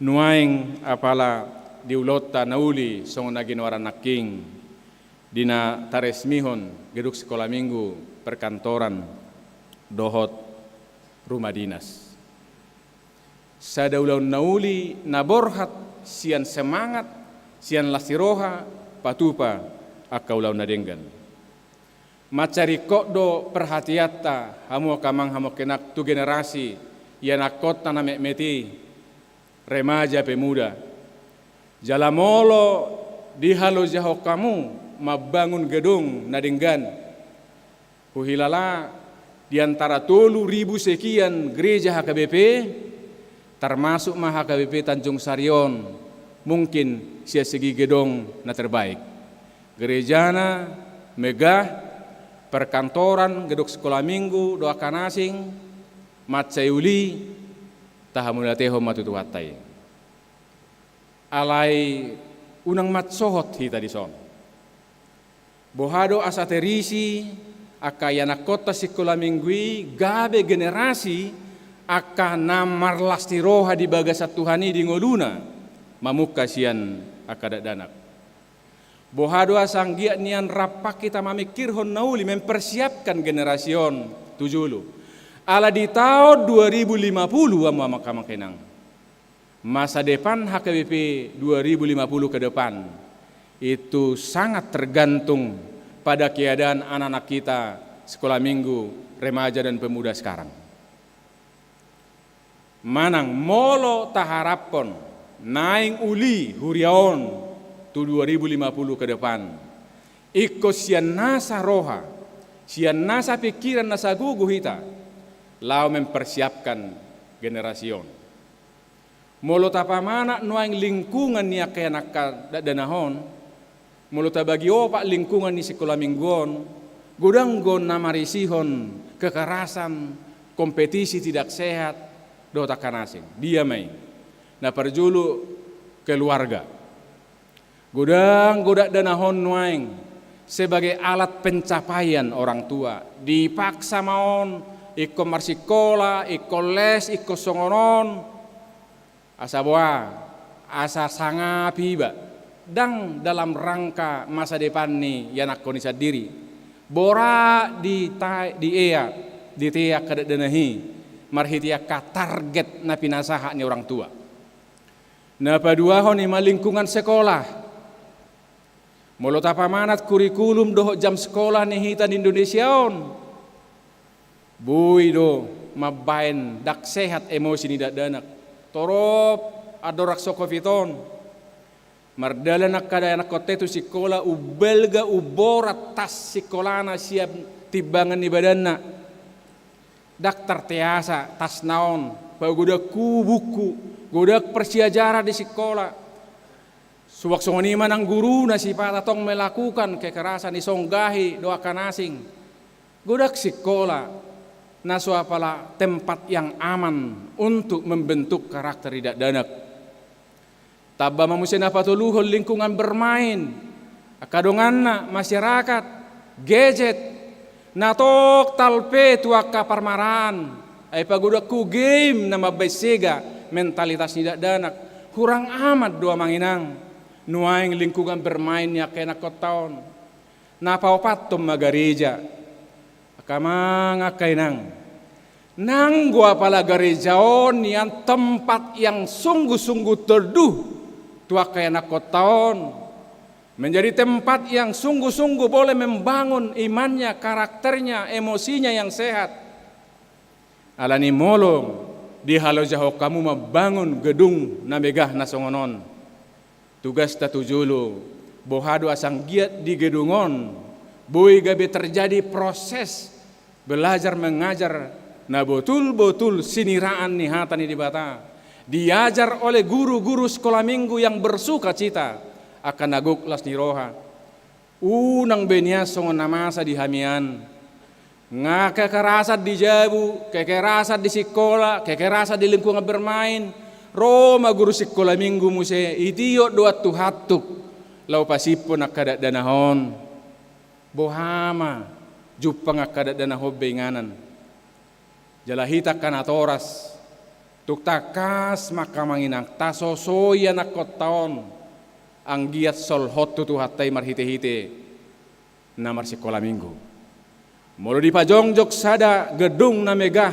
Nuaing apala diulota nauli song naginwara naking dina taresmihon geduk sekolah minggu perkantoran dohot rumah dinas. Sadaulau nauli naborhat sian semangat sian lasiroha patupa akaulau nadenggan. Macari kokdo perhatiatta hamu kamang hamu kenak tu generasi yang akota na meti remaja pemuda. Jalamolo dihalo jaho kamu mabangun gedung nadenggan. Huhilala di antara 3000 sekian gereja HKBP termasuk HKBP Tanjung Sarion mungkin sia segi gedung na terbaik. Gerejana megah, perkantoran, gedung sekolah minggu, doakan asing, matsayuli, tahamunateho matutuhatai. Alai unang matsohot hita di son. Bohado asa terisi akayana kota sekolah minggui gabe generasi aka namar lasti roha di bagasa Tuhani di ngoluna mamuka sian akadak danak. Bohado asanggia nian rapak kita mamikirhon nauli mempersiapkan generasion tujulu. Ala di tahun 2050 ama makamakenang. Masa depan HKBP 2050 ke depan itu sangat tergantung pada keadaan anak-anak kita sekolah minggu, remaja dan pemuda sekarang. Manang molo taharapon naing uli huriaon tu 2050 ke depan. Iko sian nasa roha, sian nasa pikiran nasa gugu hita, lau mempersiapkan generasion. Molo tapamana nuang lingkungan ni akanak danahon, molo tabagi opak lingkungan ni sekolah mingguan, gudanggon namarisihon, kekerasan, kompetisi tidak sehat, dota kanasing. Dia main. Na perjulu keluarga. Gudang danahon nuang sebagai alat pencapaian orang tua. Dipaksa maon, iko marsikola, iko les, iko songonon. Asa boa, asa sangapi ba. Dang dalam rangka masa depan ni yanak konisa diri. Bora di ea, di tea kada denahi. Marhitia ka target na pinasaha ni orang tua. Na paduahon ni malingkungan sekolah. Molo tapamanat kurikulum doho jam sekolah ni hitan Indonesiaon. Bui do mabain dak sehat emosi ni dak danak. Torop adorak sokofiton. Mardala nak kada anak kote tu sekolah ubelga uborat tas sekolah na siap tibangan ni badanna. Dak tertiasa tas naon. Pagudak buku, gudak persiajarah di sekolah. Suwak-suwak ang guru na si patatong melakukan kekerasan isonggahi doakan asing. Gudak sekolah na suapala tempat yang aman untuk membentuk karakter tidak danak. Taba mamusin patuluhol lingkungan bermain. Akadongan na masyarakat, gadget, natok talpe tuaka parmaran. Ay pagudak ku game na mabaysega mentalitas tidak danak. Kurang amat doa manginang. Nuaing lingkungan bermain niya kaya nakotaon. Napaupatom magareja. Akamang akainang. Nang gua pala garejaon yang tempat yang sungguh-sungguh terduh. Tua kaya nakotaon. Menjadi tempat yang sungguh-sungguh boleh membangun imannya, karakternya, emosinya yang sehat. Alani molong. Di halau jauh kamu membangun gedung na megah na songonon. Tugas tatujulu bohado asang giat di gedungon. Boy gabe terjadi proses belajar mengajar na betul-betul siniraan ni hatan di bata. Diajar oleh guru-guru sekolah minggu yang bersuka cita akan naguk las ni roha. Unang benia songon namasa di hamian. Nga kekerasan di jabu, kekerasan di sekolah, kekerasan di lingkungan bermain. Roma guru sekolah minggu muse idiot doa tuhatuk lau pasipon akadat danahon bohama jupang akadat danahon benganan jalahita kanatoras tuk takas maka manginang tasosoya nakotaon ang giat sol hotu tuhatay marhite-hite namar sekolah minggu molo di pajongjok sada gedung na megah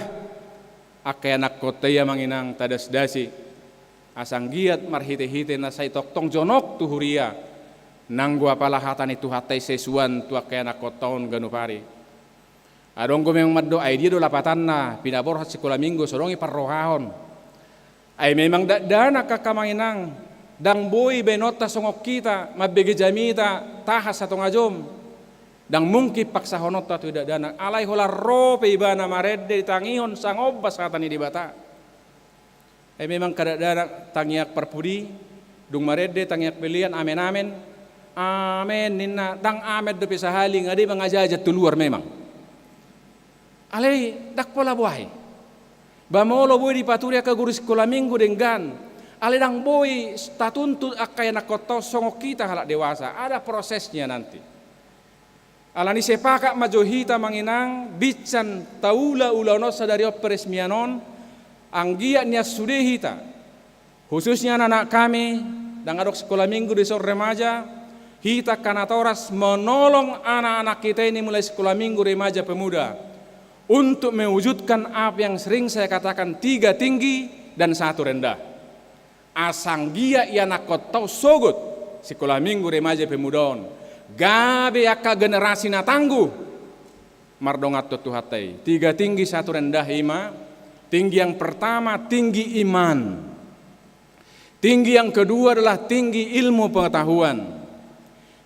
akaya nakotaya manginang tadas dasi asang giat marhite-hite na say toktong jonok tu huria nang gua palahatan itu hatay sesuan tu kaya nakotaon ganupari adong gumeng maddo ay dia do lapatan na pinaborhat sekolah minggu sorong iparrohahon ay memang dana kakamanginang dang boy benota songok kita mabege jamita tahas atong ajom dang mungki paksa honota tu dana alay hola rope ibana maredde tangihon sangobas hatani di bata. Memang kadang-kadang tangiak perpudi, dung marede tangiak pilihan amen ninna dang amed do pisahaling adi mangajajat tuluar memang. Alay dak pola buhay. Bamolo boy di paturia ka guru sekolah minggu denggan. Alay dang boy tatuntut akay nakoto songok kita halak dewasa. Ada prosesnya nanti. Alani sepaka majohita manginang bican taula ulauno sadari peresmianon. Anggiat niya sudehita khususnya anak kami dan adok sekolah minggu di sore remaja hita kanatoras menolong anak-anak kita ini mulai sekolah minggu remaja pemuda untuk mewujudkan apa yang sering saya katakan 3 tinggi dan 1 rendah. Asang gia ia nakotau sogut sekolah minggu remaja pemudon gabe aka generasi na tangguh mardongat tuhatai 3 tinggi 1 rendah ima. Tinggi yang pertama, tinggi iman. Tinggi yang kedua adalah tinggi ilmu pengetahuan.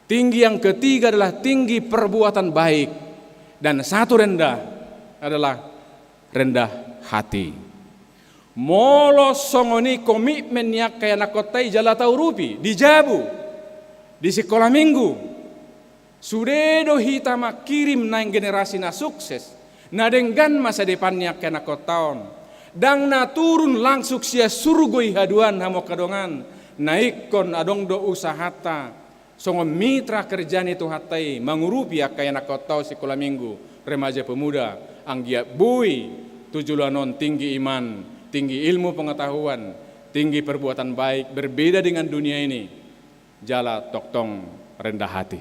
Tinggi yang ketiga adalah tinggi perbuatan baik. Dan satu rendah adalah rendah hati. Molo songoni komitmen yak kaya nakotai jala tau rupi di Jabu di sekolah minggu. Sudedo hita makirim na generasi na sukses. Na denggan masa depannya kaya nakotaon. Dang na turun langsung sia surgoi haduan hamo kadongan. Naikon adong do usahata. Songo mitra kerjaan itu hatai mangurupi yak kaya nakotau sekolah minggu. Remaja pemuda anggia bui tujulanon tinggi iman. Tinggi ilmu pengetahuan, tinggi perbuatan baik, berbeda dengan dunia ini. Jala toktong rendah hati.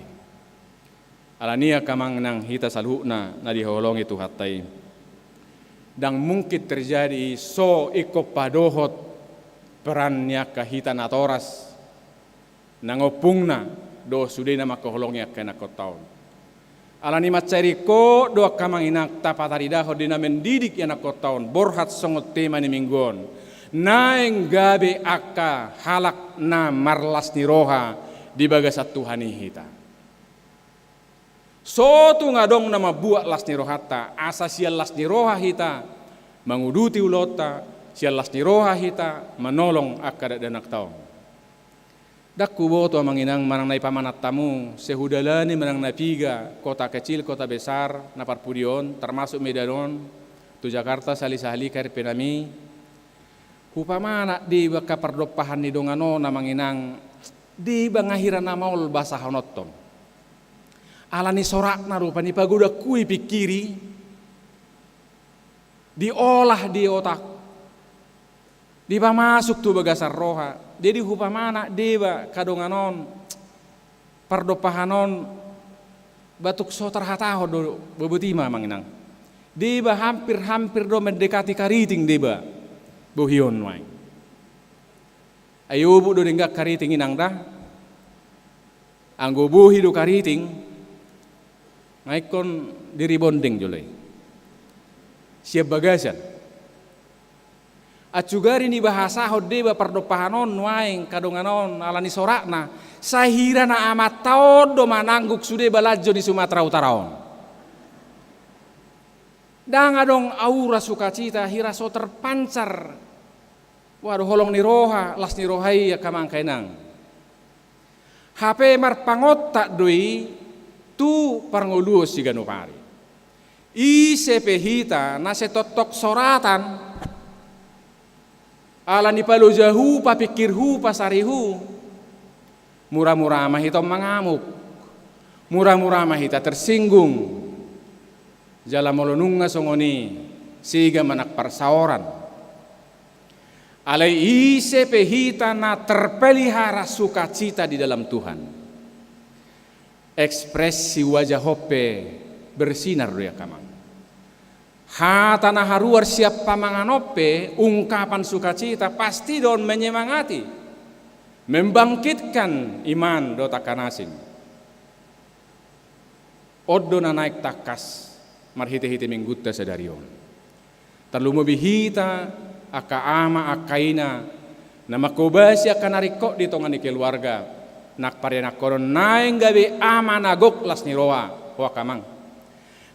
Alania kamang nang hita saluhna na diholong itu hatai. Dan mungkin terjadi so iko padohot perannya kahita natoras. Nangopungna do sudena makoholongnya kena kotaon. Alani macari ko doa kamang inak tapataridaho dina mendidik yana kotaon borhat songot tema ni minggon naeng gabe aka halak na marlas ni roha di bagasat Tuhani hita. So tu ngadong nama buat las ni rohata asa sial las ni roha hita manguduti ulota sial las ni roha hita menolong aka danak taong. Dakku boto manginang manang nai pamanat tamu sehudalani manang napiga kota kecil kota besar na parpudion termasuk Medanon tu Jakarta sali-sali kari penami hupamana di baka perdopahan ni dongano na manginang di bangahiran namaul basa honotton alani sorak na rupa ni pagoda kui pikiri diolah di otak di pamasuk tu bagasar roha. Jadi hupamana deba kadonganon pardopahanon batuk sotar hataho do bebetima manginang. Deba hampir do mendekati kariting deba bohion wae. Ayo bu do denggak kariting inang dah. Anggo bohi do kariting maikon diri bondeng jolai. Siap bagasan. Acugari ni bahasa hodeba pardopahanon waeng kadonganon alani sorakna sahira na amat taon do manangguk sude balajo di Sumatera Utaraon. Dang adong aura sukacita hira so terpancar. Waduh holong ni roha las ni rohai ya kamang kainang. HP marpangot tak doi tu parngoluo si ganopari. Isepe hita na setotok soratan. Alani palo jahu papikirhu pasarihu murah-murah mahita mangamuk murah-murah mahita tersinggung jala molonunga songoni siga manak parsaoran alai ise pehita na terpelihara sukacita di dalam Tuhan ekspresi wajah hope bersinar ya kamang hata na haruar siap pamanganope ungkapan sukacita pasti don menyemangati membangkitkan iman do takanasing oddo na naik takas marhite-hite minggutta sadarion terlumo bihita aka ama akaina na makobasi akan narikok di tongani keluarga nak parena koron naeng gabe ama nagok las niroa wa kamang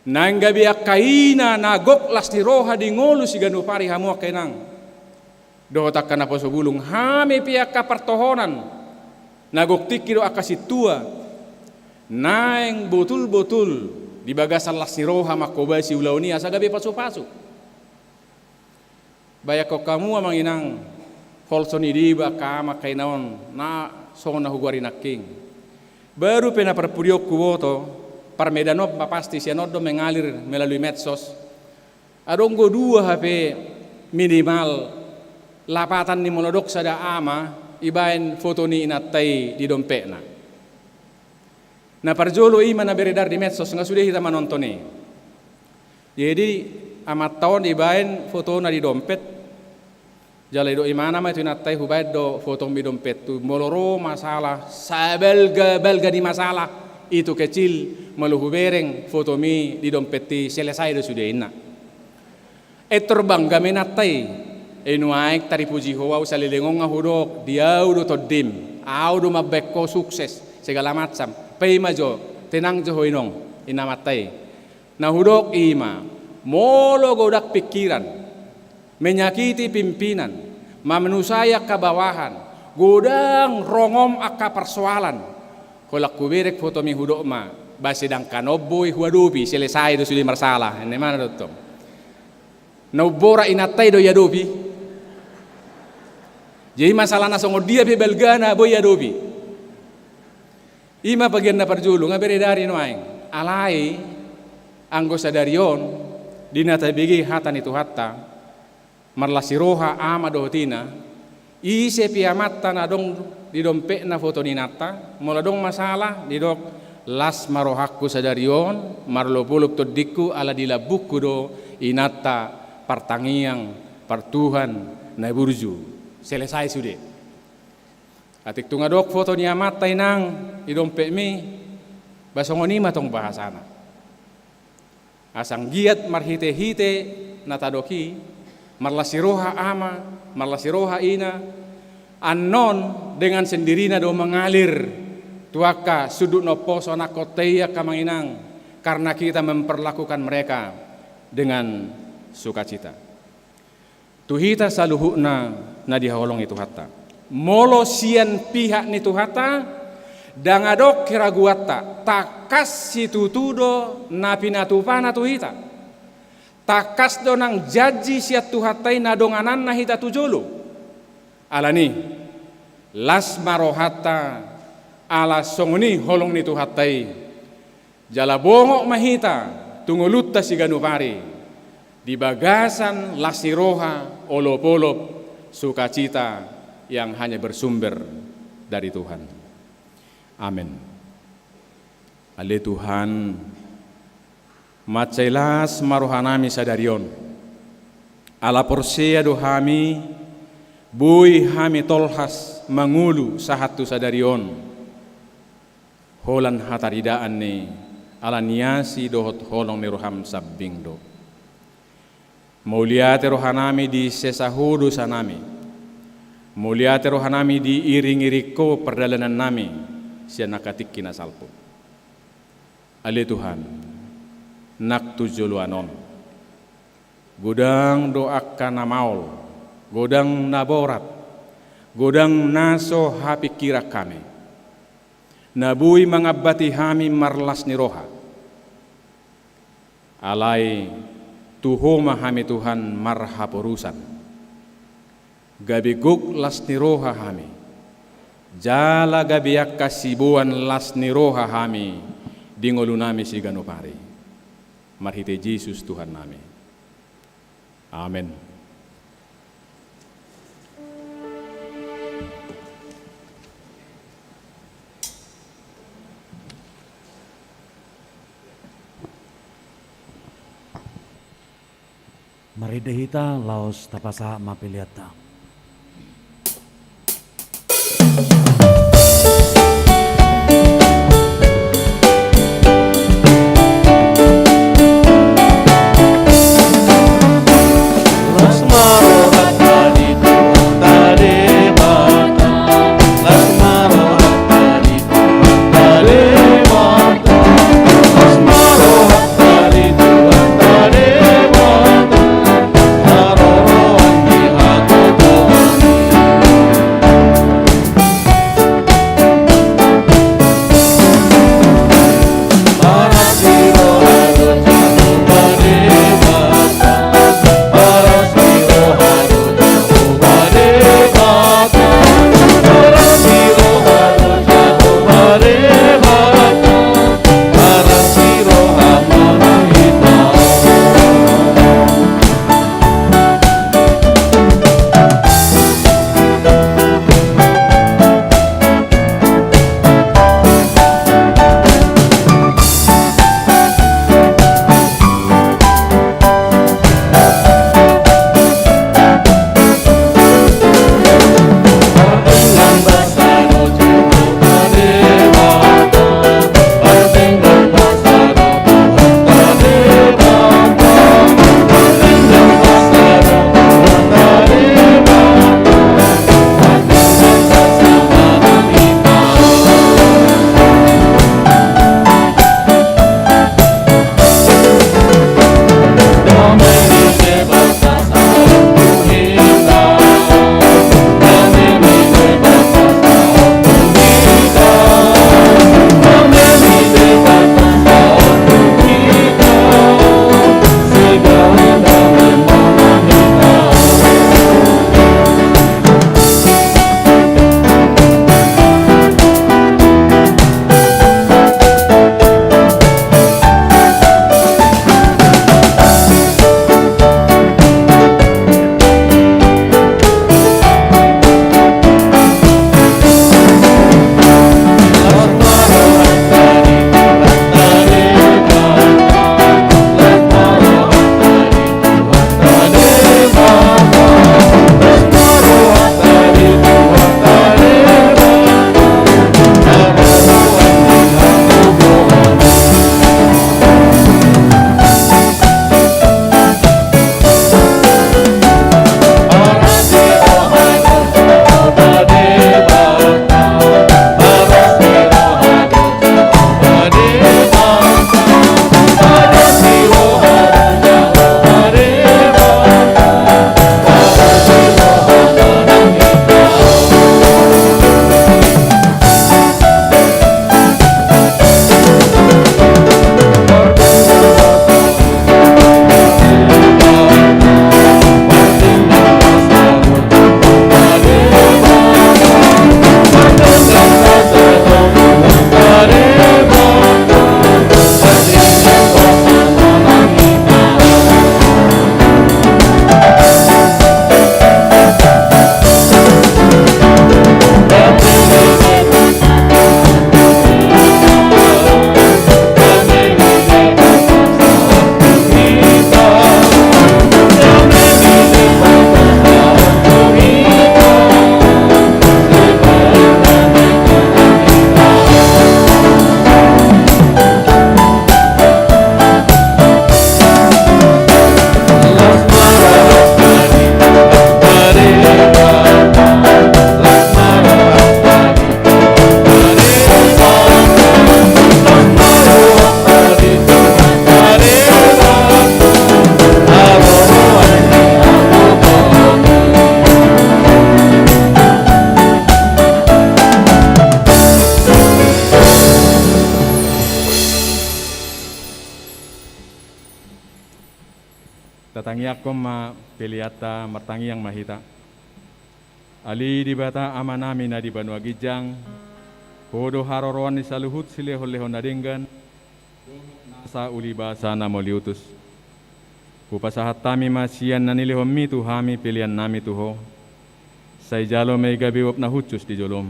nangga biak kaina nagok las ni roha di ngolu si ganupari hamu kenang do takkan apa sobulung hame pihak kapartohonan nagok tikiro akasitua naeng betul-betul di bagasan las ni roha makobasi ulauni asa gabe pasu-pasu bayak kok kamu amanginang holsoni diba kama kainaon na sona hugwari naking baru pena perpudiok kuwoto Parmedanop pasti sianodo mengalir melalui medsos. Adonggo 2 HP minimal lapatan ni molodok sada ama ibain foto ni inatai di dompetna. Na parjolo ima na beredar di medsos nga sudah kita manontoni. Jadi amat tahun ibain foto na di dompet. Jalai do imana ma itu inatai hubaid do foto di dompet tu moloro masalah sabelga di masalah. Itu kecil meluhu bereng foto mi di dompeti selesai do sudah ina. Terbang gamenatai Inuaik tari puji hoa sa lilingong nga hudok, diaw do todim, aw do mabekko sukses, segala macam. Pay majo, tenang jo hoinong, inamatay. Na hudok ima, molo godak pikiran, menyakiti pimpinan, mamenusayak kabawahan, godang rongom akka persoalan. Kolak kubirek foto mi hudok ma, basidang kanoboy huadupi, selesai do suli masalah. Ini mana do? Naubora inatay do yadupi. Jadi masalah nasongo dia pe belgana boy yadupi. Ima bagian na parjulu nga beredari no aing. Alai anggo sadarion dina tabigi hatan itu hatta marlasiroha ama dohotina ise piamatta na dong di dompet na foto ninata mula dong masalah di dok las marohakku sadarion marlopuluk toddiku ala dilabukku do inata partangiang partuhan na burju selesai sudah. Atik tunga dok foto niamata inang di dompet mi basongoni matong bahasana. Asang giat marhite-hite natadoki marlasiroha ama marlasiroha ina anon dengan sendirinya do mengalir tuaka sudut no poso nakoteya kamanginang karena kita memperlakukan mereka dengan sukacita. Tuhita saluhuna na diholong itu hatta. Molo sian pihak ni tuhata dangadok kiraguata takas situtudo na pinatupana tuhita. Takas do nang jaji siat tuhatai na donganan na hita tujulu. Alani las marohata ala songoni holong ni tuhatai. Jala bongok mahita tungulutta si ganupari. Di bagasan lasiroha olop-olop sukacita yang hanya bersumber dari Tuhan. Amin. Ale Tuhan, macailas marohanami sadarion. Ala porsea dohami, bui hami tolhas mangulu sahatu sadarion. Holan hataridaan ni ala niasi dohot holong miroham sabbing do. Muliate rohanami di sesahudu sanami. Muliate rohanami di iring-iriko perdalanan nami siya nakatik kinasalpo. Ale Tuhan, nak tujuluanon. Godang doakan namaol, godang naborat, godang naso hapi kira kami. Nabui mangabati hami marlas ni roha. Alai tuho mahami Tuhan marhaporusan. Gabiguk las niroha hami. Jala gabiak kasibuan las niroha hami. Dingolu nami si ganupari. Marhite Yesus Tuhan nami. Amin. Mari dehita laos tapasa mapiliata. Aku tatangiakom ma peliata martangiang mahita. Ali di bata ama namin na di Banua Gijang, podo haroroan ni saluhut silehon-lehon na dinggan, nasa ulibasa na moliutus. Pupasahat tami masiyan na nilihom mi tuhami pilihan nami tuho. Say jalo may gabiwap na hutsus di jolom.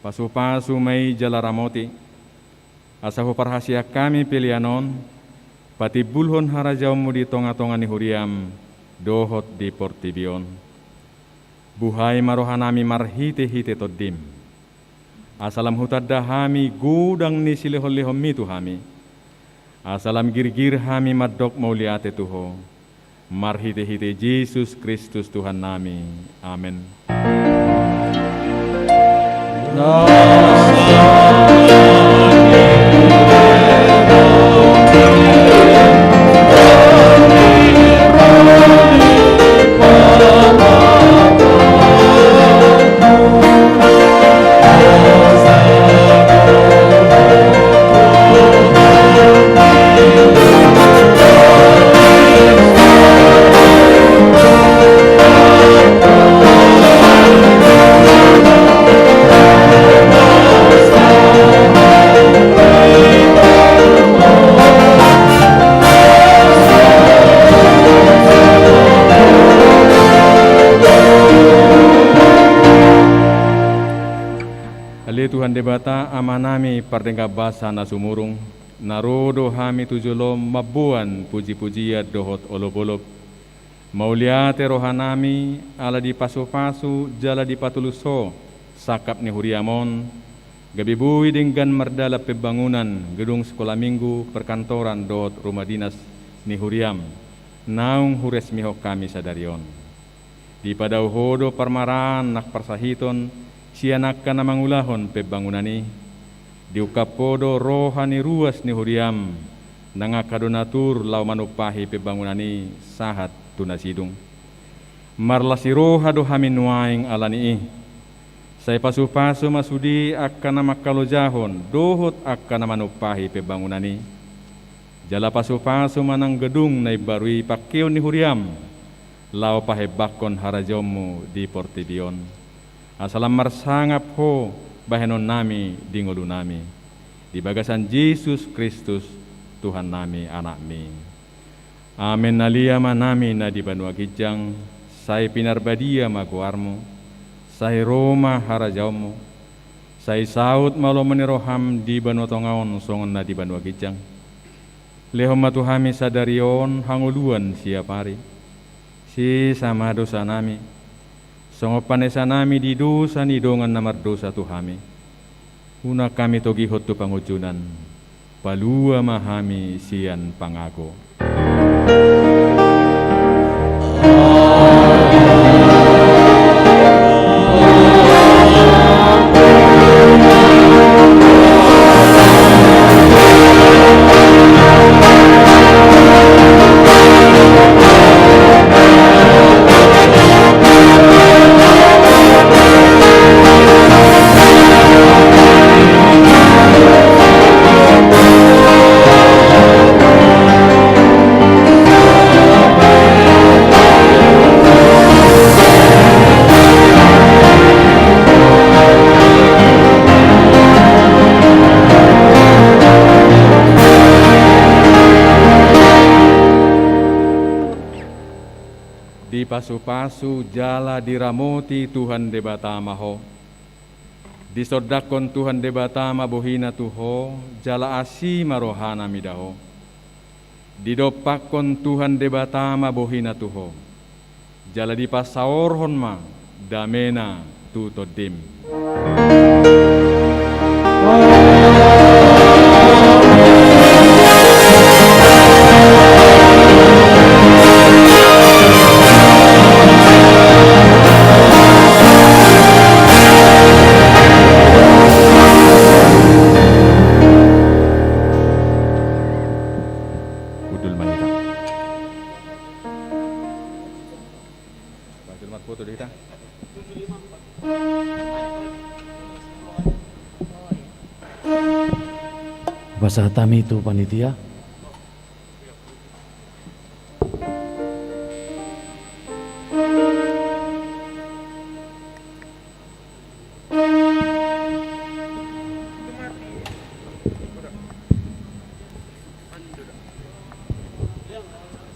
Pasu-pasu may jalaramoti. Asahu parhasiak kami pilihanon, pati bulhon harajaw mo di tonga-tonga ni Huriam, dohot di Portibion. Buhay marohanami marhite-hite toddim. Asalam hutad dahami gudang ni silihol-lihom mi tuhami. Asalam girgir hami madok mauliate tuho. Marhite-hite Yesus Kristus Tuhan nami. Amin. Tuhan debata amanami pardengga basa na sumurung, narodo hami tujulom mabuan puji-pujiat dohot olop-olop. Mauliate rohanami ala di pasu-pasu jala di patuluso sakap ni Huriamon, gabibui dinggan merdala pembangunan gedung sekolah minggu perkantoran dohot rumah dinas ni Huriam, naung hures mihok kami sadarion. Di padauhodo parmaran nak parsahiton, sianak ka na mangulahon pembangunani, diukapodo rohani ruas ni Huriam, nangakadonatur lau manupahi pembangunani sahat tunasidung. Marlasi roha do hamin waing alani say pasu-pasu masudi akka na makalojahon, dohot akka na manupahi pembangunani. Jala pasu-pasu manang gedung na ibarui pakeo ni Huriam, lau pahebakon harajomu di Portibion. Asalam marsangap ho bahenon nami di ngulu nami. Di bagasan Yesus Kristus Tuhan nami anakmi. Amin aliyama nami na di Banua Gijang, say pinarbadia maguarmu, say Roma harajaumu, say saut malo meniroham di Banua Tongaon songon na di Banua Gijang. Lehom matuhami sadarion hanguluan siapari, si sama dosa nami. Songo panesa nami di dosa ni dongan namar dosa tuhami. Una kami togihot tu pangujunan, palua mahami sian pangago. Pasu-pasu jala diramoti Tuhan debatama ho, disodakon Tuhan debatama bohina tuho, jala asi marohana midaho, didopakon Tuhan debatama bohina tuho, jala dipasaorhon ma damena tutodim. Bahasa tami itu panitia.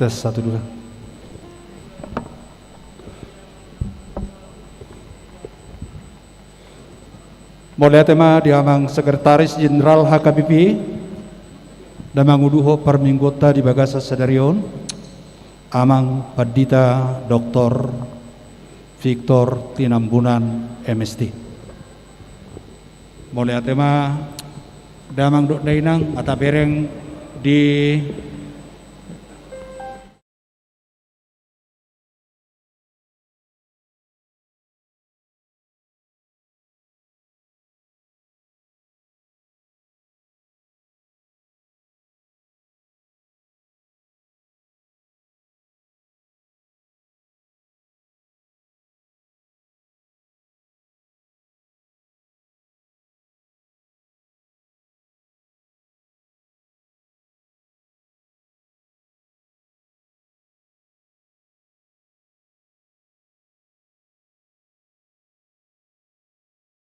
Tes 1 2. Mulai tema diamang Sekretaris Jenderal HKBP damang uduho perminggota di bagasa sadarion amang Padita Dr. Victor Tinambunan MST. Mulai tema damang dok dainang atabereng di